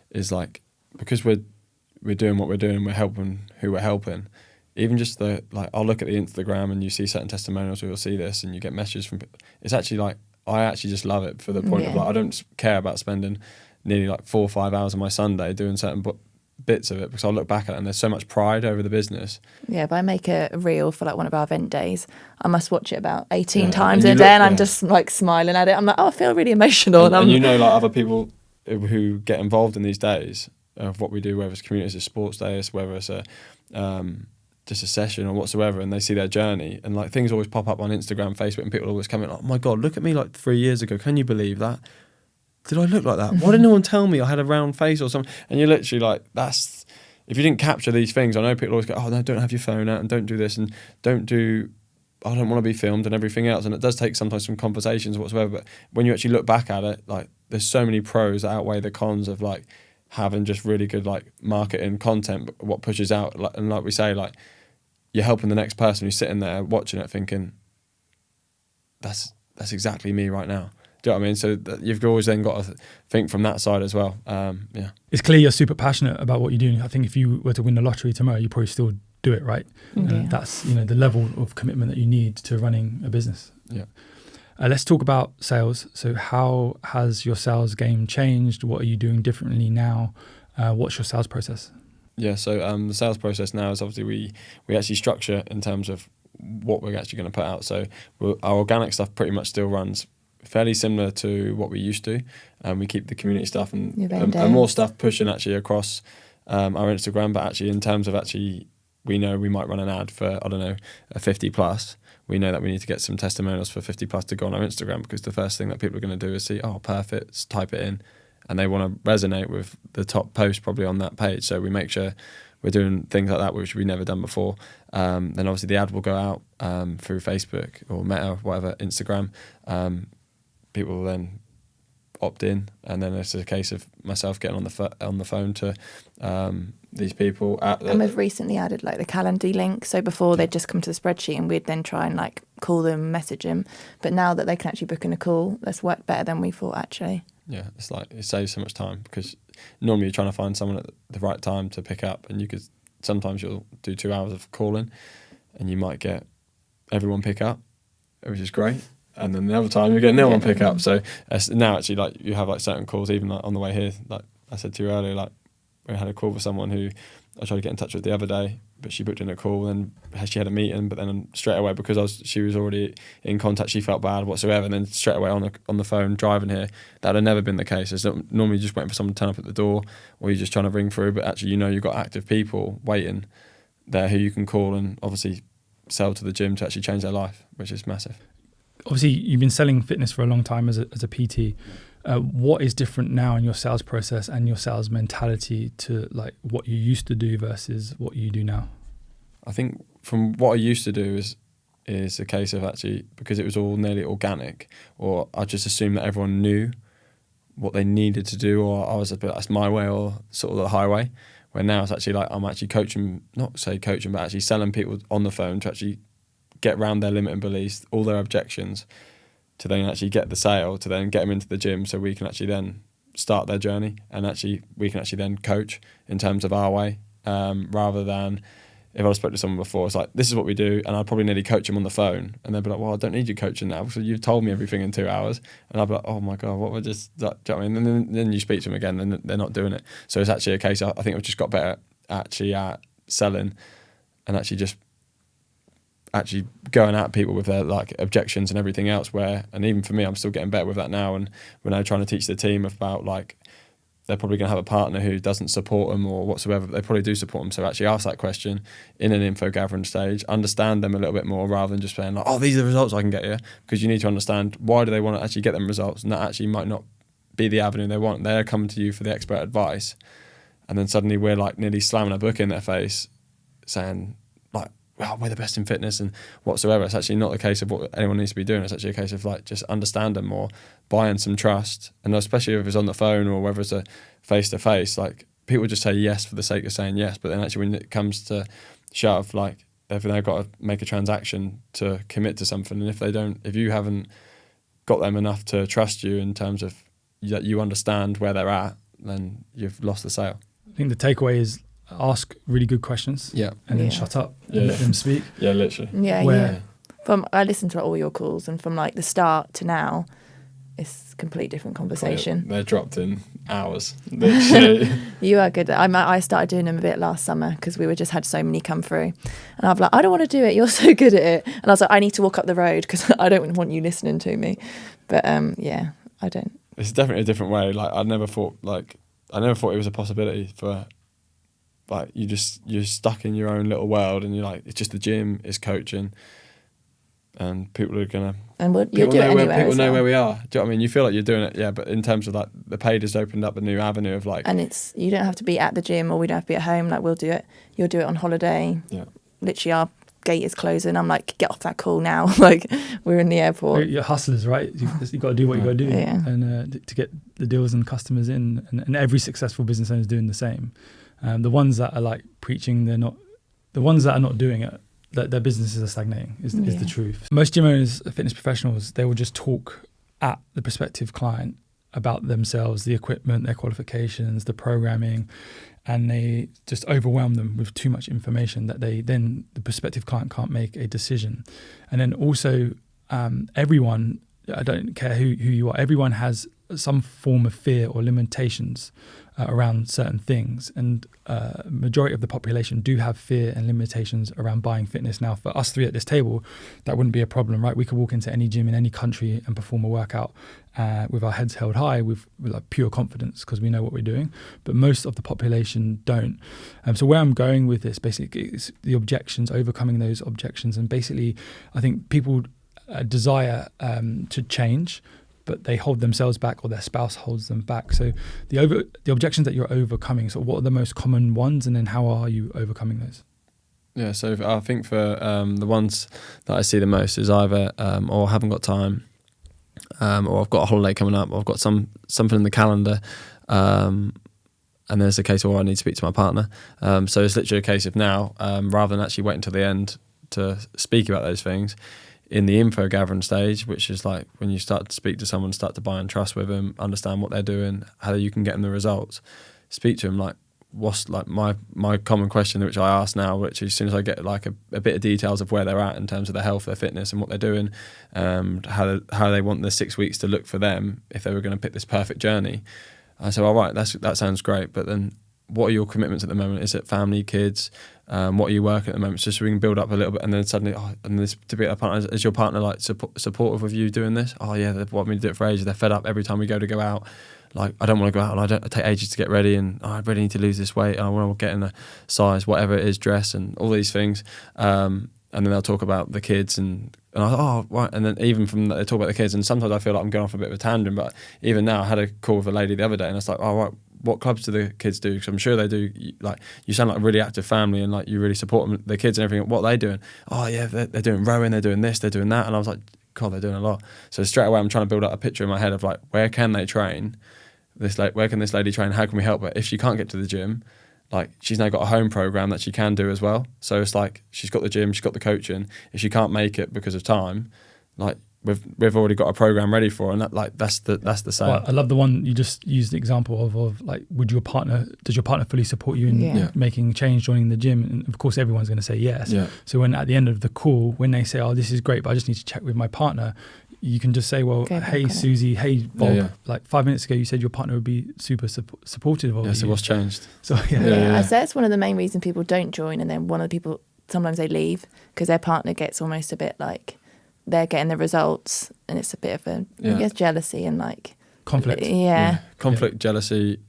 is like, because we're doing what we're doing, we're helping who we're helping. Even just I'll look at the Instagram and you see certain testimonials, or you'll see this and you get messages from, it's actually like, I actually just love it for the point of like, I don't care about spending nearly like 4 or 5 hours on my Sunday doing certain bits of it, because I'll look back at it and there's so much pride over the business. Yeah, if I make a reel for like one of our event days, I must watch it about 18 Yeah, times and in a you day, look- and I'm yeah. just like smiling at it. I'm like, oh, I feel really emotional. And like other people who get involved in these days of what we do, whether it's community, it's a sports day, whether it's a just a session or whatsoever, and they see their journey, and like things always pop up on Instagram, Facebook, and people always come in like, oh my God, look at me like 3 years ago. Can you believe that? Did I look like that? Why did no one tell me I had a round face or something? And you're literally like, that's, if you didn't capture these things, I know people always go, oh no, don't have your phone out and don't do this and don't do, I don't want to be filmed and everything else. And it does take sometimes some conversations whatsoever, but when you actually look back at it, like there's so many pros that outweigh the cons of like having just really good like marketing content, but what pushes out, and like we say, like you're helping the next person who's sitting there watching it thinking, that's exactly me right now. Do you know what I mean? So you've always then got to think from that side as well. Yeah. It's clear you're super passionate about what you're doing. I think if you were to win the lottery tomorrow, you probably still do it, right? That's the level of commitment that you need to running a business. Yeah. Let's talk about sales. So how has your sales game changed? What are you doing differently now? What's your sales process? Yeah, so the sales process now is obviously we actually structure in terms of what we're actually going to put out. So our organic stuff pretty much still runs fairly similar to what we used to. We keep the community stuff and more stuff pushing actually across our Instagram, but actually in terms of we know we might run an ad for, I don't know, a 50 plus. We know that we need to get some testimonials for 50 plus to go on our Instagram, because the first thing that people are going to do is see, oh, perfect, type it in. And they want to resonate with the top post probably on that page. So we make sure we're doing things like that, which we've never done before. Then obviously the ad will go out through Facebook or Meta, whatever, Instagram. People will then opt in, and then it's a case of myself getting on the phone to these people. And we've recently added like the Calendly link. So before they'd just come to the spreadsheet and we'd then try and like call them, message them. But now that they can actually book in a call, that's worked better than we thought actually. Yeah, it's like it saves so much time, because normally you're trying to find someone at the right time to pick up, and sometimes you'll do 2 hours of calling and you might get everyone pick up, which is great. And then the other time you get no one pick up. So now actually like you have like certain calls, even like on the way here, like I said to you earlier, like we had a call with someone who I tried to get in touch with the other day, but she booked in a call and she had a meeting, but then straight away, because she was already in contact, she felt bad whatsoever, and then straight away on the phone driving here, that had never been the case. It's normally just waiting for someone to turn up at the door, or you're just trying to ring through, but actually you've got active people waiting there who you can call and obviously sell to the gym to actually change their life, which is massive. obviously you've been selling fitness for a long time as a PT. What is different now in your sales process and your sales mentality to like what you used to do versus what you do now? I think from what I used to do is a case of actually, because it was all nearly organic, or I just assumed that everyone knew what they needed to do, or I was a bit, that's my way or sort of the highway. Where now it's actually like I'm actually coaching, not say coaching, but actually selling people on the phone to actually get around their limiting beliefs, all their objections, to then actually get the sale, to then get them into the gym so we can actually then start their journey, and actually we can actually then coach in terms of our way, rather than if I spoke to someone before, it's like, this is what we do, and I'd probably nearly coach them on the phone, and they'd be like, well, I don't need you coaching now because you've told me everything in 2 hours, and I'd be like, oh my God, what would just, like, do you know what I mean? And then you speak to them again, and they're not doing it. So it's actually a case, I think I've just got better actually at selling, and actually going at people with their like objections and everything else, and even for me, I'm still getting better with that now, and we're now trying to teach the team about like, they're probably going to have a partner who doesn't support them or whatsoever, but they probably do support them. So actually ask that question in an info gathering stage, understand them a little bit more rather than just saying like, oh, these are the results I can get you, because you need to understand why do they want to actually get them results, and that actually might not be the avenue they want. They're coming to you for the expert advice, and then suddenly we're like nearly slamming a book in their face saying like, well, we're the best in fitness and whatsoever. It's actually not the case of what anyone needs to be doing. It's actually a case of like just understand them more, buying some trust, and especially if it's on the phone or whether it's a face-to-face, like people just say yes for the sake of saying yes, but then actually when it comes to shove, like they've got to make a transaction to commit to something, and if you haven't got them enough to trust you in terms of that you understand where they're at, then you've lost the sale. I think the takeaway is ask really good questions, and then shut up and let them speak. Yeah, literally. Yeah. I listened to all your calls, and from like the start to now, it's a complete different conversation. They're dropped in hours. Literally. You are good. I started doing them a bit last summer because we just had so many come through, and I'm like, I don't want to do it. You're so good at it, and I was like, I need to walk up the road because I don't want you listening to me. But I don't. It's definitely a different way. Like I never thought it was a possibility for. Like you're stuck in your own little world, and you're like, it's just the gym, it's coaching, and people are gonna. And you'll do it anywhere. People know where we are. Do you know what I mean? You feel like you're doing it, yeah. But in terms of like the paid has opened up a new avenue of like. And you don't have to be at the gym, or we don't have to be at home. Like we'll do it. You'll do it on holiday. Yeah. Literally, our gate is closing. I'm like, get off that call now. Like we're in the airport. You're hustlers, right? You got to do what you got to do, and to get the deals and customers in. And every successful business owner is doing the same. The ones that are like preaching, they're not. The ones that are not doing it, that their businesses are stagnating is the truth. Most gym owners, fitness professionals, they will just talk at the prospective client about themselves, the equipment, their qualifications, the programming, and they just overwhelm them with too much information that the prospective client can't make a decision. And then also everyone, I don't care who you are, everyone has some form of fear or limitations around certain things, and majority of the population do have fear and limitations around buying fitness. Now, for us three at this table, that wouldn't be a problem, right? We could walk into any gym in any country and perform a workout with our heads held high, with like pure confidence, because we know what we're doing. But most of the population don't. So where I'm going with this, basically, is the objections, overcoming those objections, and basically, I think people desire to change, but they hold themselves back, or their spouse holds them back. So the objections that you're overcoming, so what are the most common ones, and then how are you overcoming those? Yeah, so I think for the ones that I see the most is either or I haven't got time, or I've got a holiday coming up, or I've got something in the calendar, and there's a case where I need to speak to my partner. So it's literally a case of now, rather than actually waiting until the end to speak about those things, in the info gathering stage, which is like when you start to speak to someone, start to buy and trust with them, understand what they're doing, how you can get them the results, speak to them like, what's like my common question, which I ask now, which as soon as I get like a bit of details of where they're at in terms of their health, their fitness and what they're doing, how they want the 6 weeks to look for them if they were going to pick this perfect journey. I said, all right, that sounds great, but then what are your commitments at the moment? Is it family, kids? What are you working at the moment? Just so we can build up a little bit, and then suddenly, and this to be a partner, is your partner like supportive of you doing this? Oh yeah, they want me to do it for ages. They're fed up every time we go out. Like I don't want to go out, and I take ages to get ready, and I really need to lose this weight. I want to get in a size, whatever it is, dress, and all these things. And and then they'll talk about the kids, and I was like, oh, right. And then even from that, they talk about the kids, and sometimes I feel like I'm going off a bit of a tangent, but even now I had a call with a lady the other day, and it's like, oh, right, what clubs do the kids do? Because I'm sure they do, like, you sound like a really active family, and like you really support them, the kids and everything. What are they doing? Oh yeah, they're doing rowing, they're doing this, they're doing that. And I was like, God, they're doing a lot. So straight away I'm trying to build up a picture in my head of like, where can they train? Where can this lady train? How can we help her? If she can't get to the gym, like, she's now got a home program that she can do as well. So it's like, she's got the gym, she's got the coaching. If she can't make it because of time, like, we've already got a program ready for her, and that's the same. Well, I love the one you just used the example of like, does your partner fully support you in making change, joining the gym? And of course everyone's going to say yes. Yeah. So when at the end of the call, when they say, oh, this is great, but I just need to check with my partner, you can just say, well, hey Susie, hey Bob, like 5 minutes ago you said your partner would be super supportive of you. So what's changed? So I'd say it's one of the main reasons people don't join, and then one of the people, sometimes they leave because their partner gets almost a bit like, they're getting the results, and it's a bit of I guess, jealousy and like conflict. Conflict, jealousy.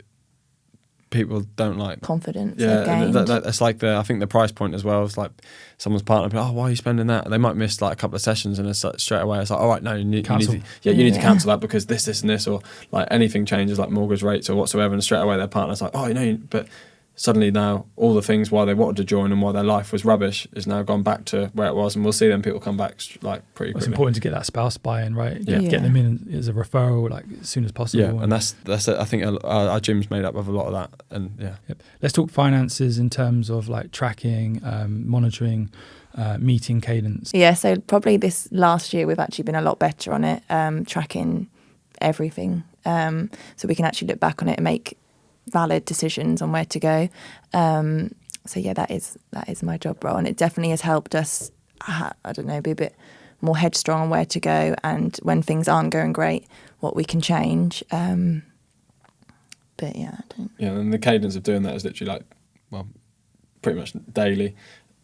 People don't like confidence. That's like I think the price point as well. It's like someone's partner, oh, why are you spending that? They might miss like a couple of sessions, and it's like straight away it's like, all right, no, you need to cancel that because this and this, or like anything changes, like mortgage rates or whatsoever, and straight away their partner's like, oh, but suddenly now all the things why they wanted to join and why their life was rubbish is now gone back to where it was, and we'll see them people come back like pretty quickly. It's important to get that spouse buy-in, right? Get them in as a referral like as soon as possible. Yeah, and that's I think our gym's made up of a lot of that, and Let's talk finances in terms of like tracking, monitoring, meeting cadence. Yeah, so probably this last year we've actually been a lot better on it, tracking everything, so we can actually look back on it and make valid decisions on where to go. So yeah, that is my job role, and it definitely has helped us be a bit more headstrong on where to go, and when things aren't going great, what we can change. And the cadence of doing that is literally like, well, pretty much daily.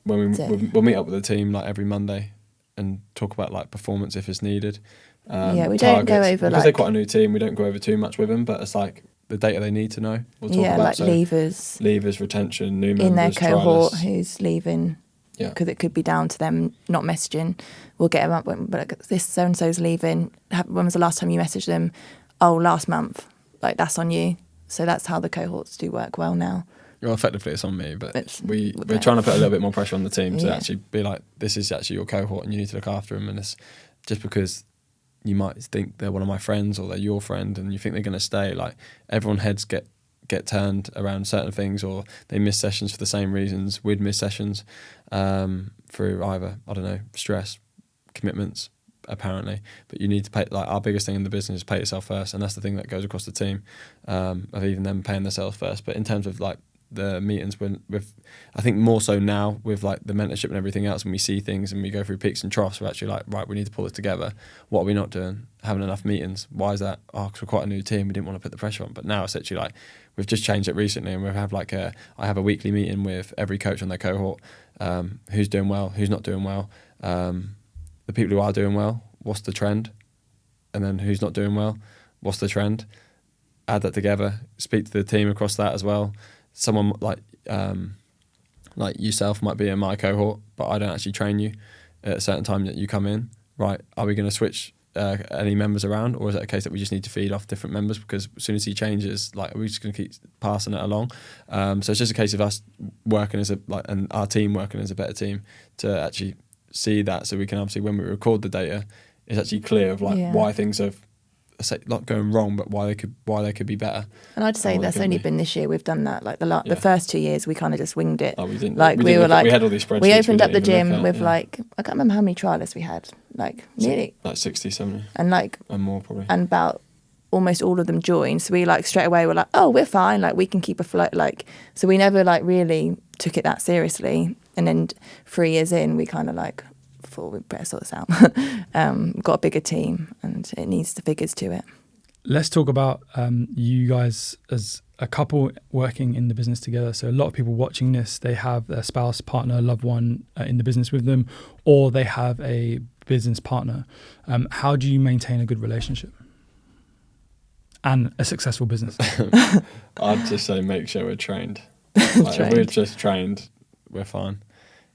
When we'll meet up with the team like every Monday and talk about like performance if it's needed. We targets. Don't go over because they're quite a new team. We don't go over too much with them, but it's like the data they need to know. We'll talk about like leavers, retention, new members, in their cohort trialists. Who's leaving. Because it could be down to them not messaging. We'll get them up, but this so and so's leaving. When was the last time you messaged them? Oh, last month. Like, that's on you. So that's how the cohorts do work well now. Well, effectively it's on me, but we're trying to put a little bit more pressure on the team to actually be like, this is actually your cohort and you need to look after them. And it's just because you might think they're one of my friends or they're your friend and you think they're going to stay, like, everyone's heads get turned around certain things, or they miss sessions for the same reasons. We'd miss sessions through either, I don't know, stress, commitments, apparently. But you need to pay, like, our biggest thing in the business is pay yourself first, and that's the thing that goes across the team, of even them paying themselves first. But in terms of like the meetings, with I think more so now with like the mentorship and everything else, when we see things and we go through peaks and troughs, we're actually like, right, we need to pull this together. What are we not doing? Having enough meetings. Why is that? Oh, because we're quite a new team, we didn't want to put the pressure on. But now it's actually like, we've just changed it recently, and we have like I have a weekly meeting with every coach on their cohort, who's doing well, who's not doing well, the people who are doing well, what's the trend, and then who's not doing well, what's the trend. Add that together, speak to the team across that as well. Someone like yourself might be in my cohort, but I don't actually train you at a certain time that you come in. Right, are we going to switch any members around, or is it a case that we just need to feed off different members, because as soon as he changes, like, are we just going to keep passing it along? So it's just a case of us working as and our team working as a better team to actually see that, so we can obviously, when we record the data, it's actually clear of why things have not going wrong, but why they could be better. And I'd say that's only been this year we've done that. Like the first 2 years, we kind of just winged it. Oh, we didn't. Like we had all these spreadsheets. We opened up the gym with I can't remember how many trialists we had. Like nearly 60, 70, and more probably. And about almost all of them joined. So we straight away were like, oh, we're fine. Like, we can keep afloat. Like, so we never really took it that seriously. And then 3 years in, we kind of thought we better sort this out. Got a bigger team, and it needs the figures to it. Let's talk about you guys as a couple working in the business together. So a lot of people watching this, they have their spouse, partner, loved one in the business with them, or they have a business partner. How do you maintain a good relationship and a successful business? I'd just say make sure we're trained. If we're just trained, we're fine.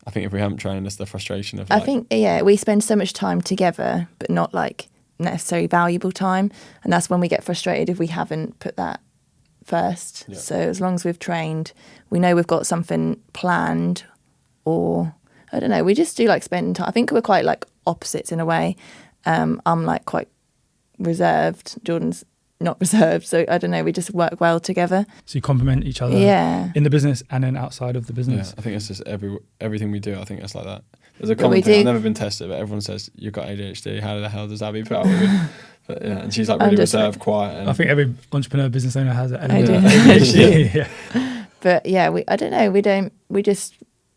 I think if we haven't trained, it's the frustration of I think, we spend so much time together, but not like necessarily valuable time. And that's when we get frustrated if we haven't put that first. Yeah. So as long as we've trained, we know we've got something planned, or I don't know, we just do like spending time. I think we're quite like opposites in a way. I'm like quite reserved. Jordan's not reserved. So I don't know, we just work well together. So you complement each other in the business and then outside of the business. Yeah, I think it's just everything we do, I think it's like that. There's a common thing, I've never been tested, but everyone says, you've got ADHD, how the hell does Abby put up with it? But yeah, and she's like really reserved, quiet. And I think every entrepreneur, business owner has it. ADHD. Yeah. But yeah, I don't know, we just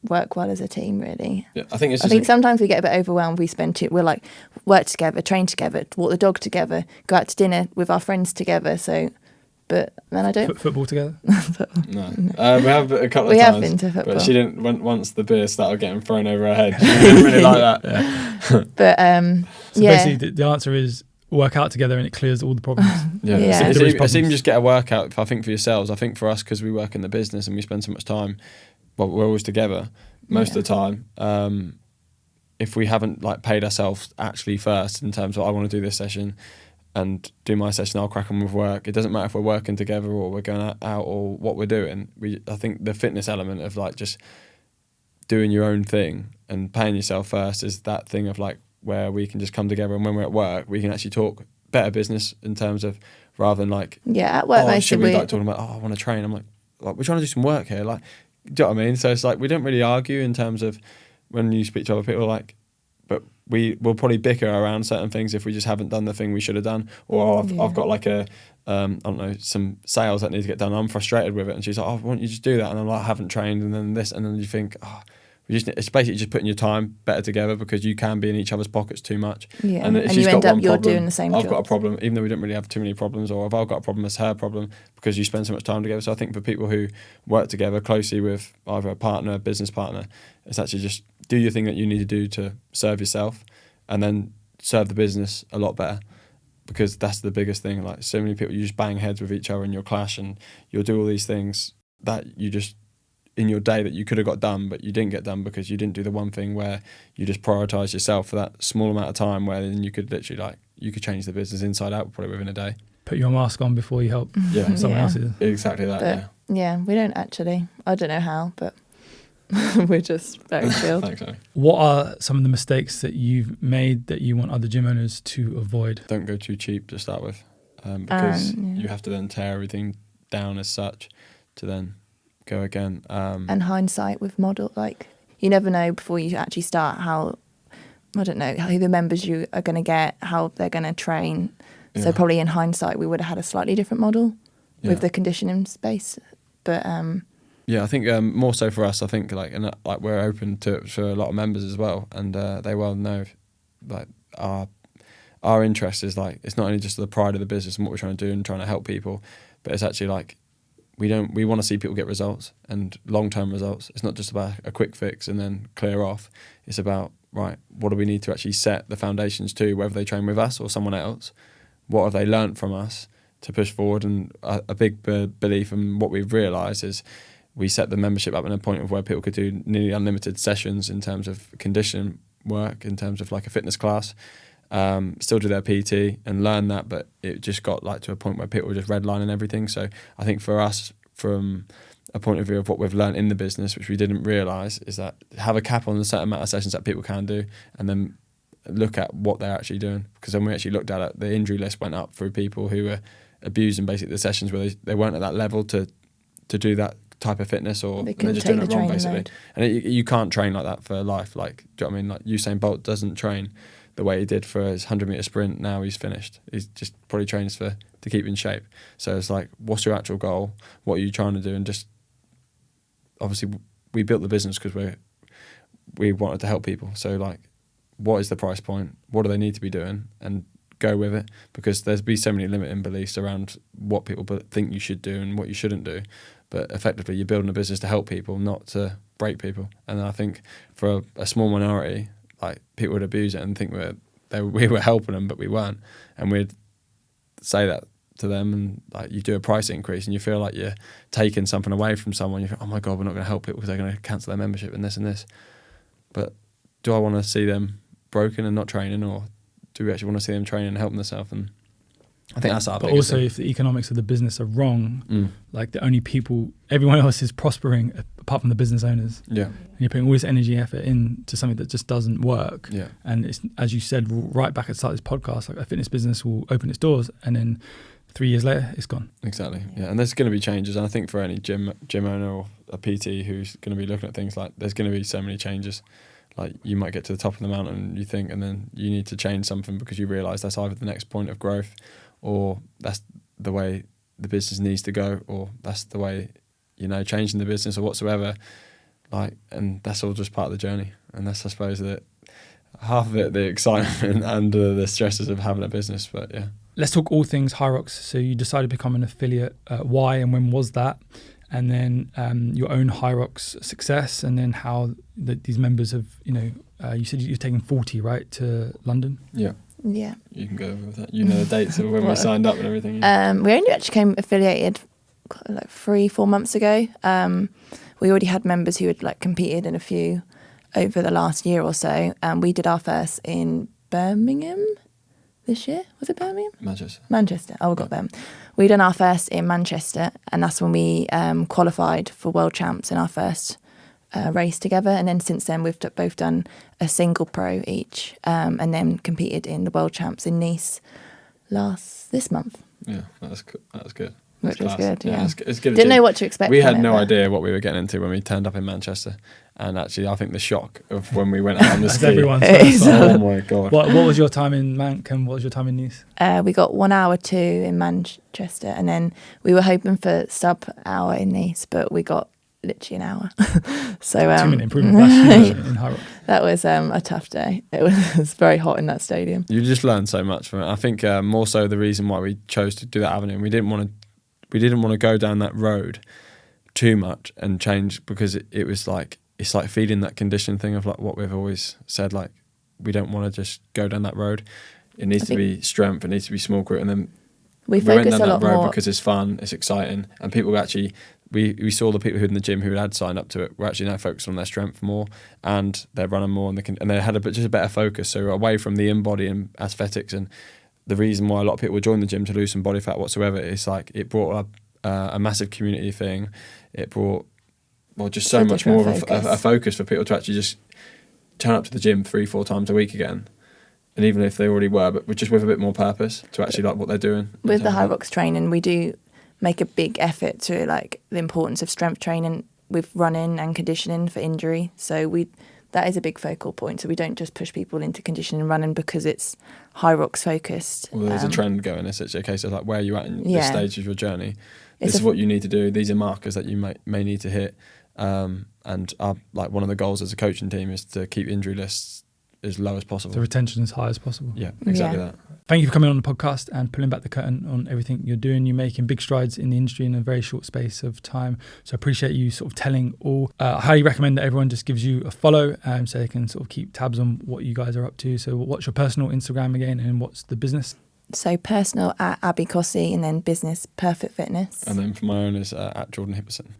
work well as a team, really. Yeah, I think sometimes we get a bit overwhelmed. We're like work together, train together, walk the dog together, go out to dinner with our friends together. So, but then I don't football together. No, we have a couple of times. We have been to football, but she didn't. Once the beer started getting thrown over her head, she didn't really like that. Yeah. But so basically, the answer is work out together, and it clears all the problems. It's even just get a workout. I think for yourselves, I think for us, because we work in the business and we spend so much time. Well, we're always together most of the time. If we haven't like paid ourselves actually first in terms of I want to do this session and do my session, I'll crack on with work. It doesn't matter if we're working together or we're going out or what we're doing. I think the fitness element of like just doing your own thing and paying yourself first is that thing of like where we can just come together, and when we're at work we can actually talk better business in terms of rather than like at work should we like talking about I want to train. I'm like we're trying to do some work here, like. Do you know what I mean? So it's like we don't really argue in terms of when you speak to other people, like, but we will probably bicker around certain things if we just haven't done the thing we should have done. Or I've got like I don't know, some sales that need to get done. I'm frustrated with it, and she's like, "Oh, why don't you just do that?" And I'm like, "I haven't trained," and then this, and then you think, it's basically just putting your time better together because you can be in each other's pockets too much. Yeah, and if you end up you're doing the same I've job. got a problem, even though we don't really have too many problems, or if I've got a problem, it's her problem because you spend so much time together. So I think for people who work together closely with either a partner, a business partner, it's actually just do your thing that you need to do to serve yourself and then serve the business a lot better. Because that's the biggest thing. Like so many people, you just bang heads with each other and you'll clash and you'll do all these things that you just in your day that you could have got done, but you didn't get done because you didn't do the one thing where you just prioritize yourself for that small amount of time where then you could literally you could change the business inside out probably within a day. Put your mask on before you help someone else's. Exactly that. But, we don't actually. I don't know how, but we're just very chilled. Thanks, Amy. What are some of the mistakes that you've made that you want other gym owners to avoid? Don't go too cheap to start with, because you have to then tear everything down as such to then go again. And hindsight with model, like you never know before you actually start how, I don't know, who the members you are going to get, how they're going to train. So probably in hindsight we would have had a slightly different model with the conditioning space. But I think more so for us, I think like we're open to it for a lot of members as well, and they well know like our interest is like it's not only just the pride of the business and what we're trying to do and trying to help people, but it's actually like we want to see people get results and long-term results. It's not just about a quick fix and then clear off. It's about, right, what do we need to actually set the foundations to, whether they train with us or someone else? What have they learnt from us to push forward? And a big belief in what we've realised is we set the membership up in a point of where people could do nearly unlimited sessions in terms of condition work, in terms of like a fitness class, still do their PT and learn that, but it just got like to a point where people were just redlining everything. So I think for us, from a point of view of what we've learned in the business, which we didn't realise, is that have a cap on a certain amount of sessions that people can do, and then look at what they're actually doing. Because when we actually looked at it, the injury list went up through people who were abusing basically the sessions where they weren't at that level to do that type of fitness, or they're just doing it wrong basically. Load. And you can't train like that for life. Like, do you know what I mean? Like Usain Bolt doesn't train the way he did for his 100-meter sprint. Now he's finished. He's just probably trains to keep in shape. So it's like, what's your actual goal? What are you trying to do? And just obviously we built the business because we wanted to help people. So like, what is the price point? What do they need to be doing? And go with it, because there's be so many limiting beliefs around what people think you should do and what you shouldn't do. But effectively, you're building a business to help people, not to break people. And I think for a small minority, like people would abuse it and think we were helping them, but we weren't. And we'd say that to them, and like you do a price increase and you feel like you're taking something away from someone. You think, oh my God, we're not going to help people because they're going to cancel their membership and this and this. but do I want to see them broken and not training, or do we actually want to see them training and helping themselves? And I think that's our But biggest also, thing. if the economics of the business are wrong, like the only people, everyone else is prospering apart from the business owners. Yeah. And you're putting all this energy, effort into something that just doesn't work. Yeah. And it's, as you said right back at the start of this podcast, like a fitness business will open its doors and then 3 years later, it's gone. Exactly. Yeah. And there's going to be changes. And I think for any gym owner or a PT who's going to be looking at things, like there's going to be so many changes. Like you might get to the top of the mountain, you think, and then you need to change something because you realise that's either the next point of growth, or that's the way the business needs to go, or that's the way, changing the business or whatsoever. Like, and that's all just part of the journey. And that's, I suppose, that half of it, the excitement and the stresses of having a business. But yeah. Let's talk all things HYROX. So you decided to become an affiliate. Why and when was that? And then your own HYROX success, and then how these members have, you said you're taking 40, right, to London? Yeah. Yeah. You can go with that. You know the dates of when we signed up and everything. Yeah. We only actually came affiliated like 3-4 months ago. We already had members who had like competed in a few over the last year or so. We did our first in Birmingham this year. Was it Birmingham? Manchester. Oh, we got them. We done our first in Manchester, and that's when we qualified for World Champs in our first race together. And then since then, we've both done a single pro each, and then competed in the World Champs in Nice this month. Yeah, that's good. Which was good, yeah. It's good. Didn't know what to expect. We had no idea what we were getting into when we turned up in Manchester. And actually, I think the shock of when we went out on the ski. Everyone's oh my God. What was your time in Manc and what was your time in Nice? We got 1 hour 2 in Manchester, and then we were hoping for sub hour in Nice, but we got literally an hour. So 2-minute improvement last year in HYROX. That was a tough day. It was very hot in that stadium. You just learn so much from it. I think more so the reason why we chose to do that avenue, we didn't want to go down that road too much and change, because it was like, it's like feeding that condition thing of like what we've always said, like we don't want to just go down that road. It needs to be strength, it needs to be small group, and then we went focus down a lot that road more because it's fun, it's exciting, and people actually, we saw the people who in the gym who had signed up to it were actually now focused on their strength more, and they're running more, and they had just a better focus. So away from the in-body and aesthetics, and the reason why a lot of people join the gym to lose some body fat whatsoever, is like it brought up a massive community thing. It brought just so much more of a focus for people to actually just turn up to the gym 3-4 times a week again. And even if they already were, but just with a bit more purpose to actually like what they're doing. With the HYROX training, we do make a big effort to like the importance of strength training with running and conditioning for injury. So that is a big focal point. So we don't just push people into conditioning and running because it's HYROX focused. Well, there's a trend going. It's actually a case of like where you're at in this stage of your journey. This is what you need to do. These are markers that you may need to hit. And our, like one of the goals as a coaching team is to keep injury lists as low as possible. The retention as high as possible. Yeah, exactly that. Thank you for coming on the podcast and pulling back the curtain on everything you're doing. You're making big strides in the industry in a very short space of time. So I appreciate you sort of telling all. I highly recommend that everyone just gives you a follow so they can sort of keep tabs on what you guys are up to. So what's your personal Instagram again, and what's the business? So personal at Abby Cossey, and then business Perfit Fitness. And then for my own is at Jordan Hipperson.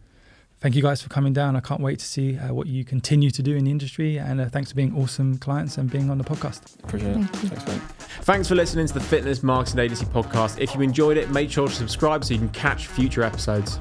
Thank you guys for coming down. I can't wait to see what you continue to do in the industry. And thanks for being awesome clients and being on the podcast. Appreciate it. Thanks, mate. Thanks for listening to the Fitness Marketing Agency podcast. If you enjoyed it, make sure to subscribe so you can catch future episodes.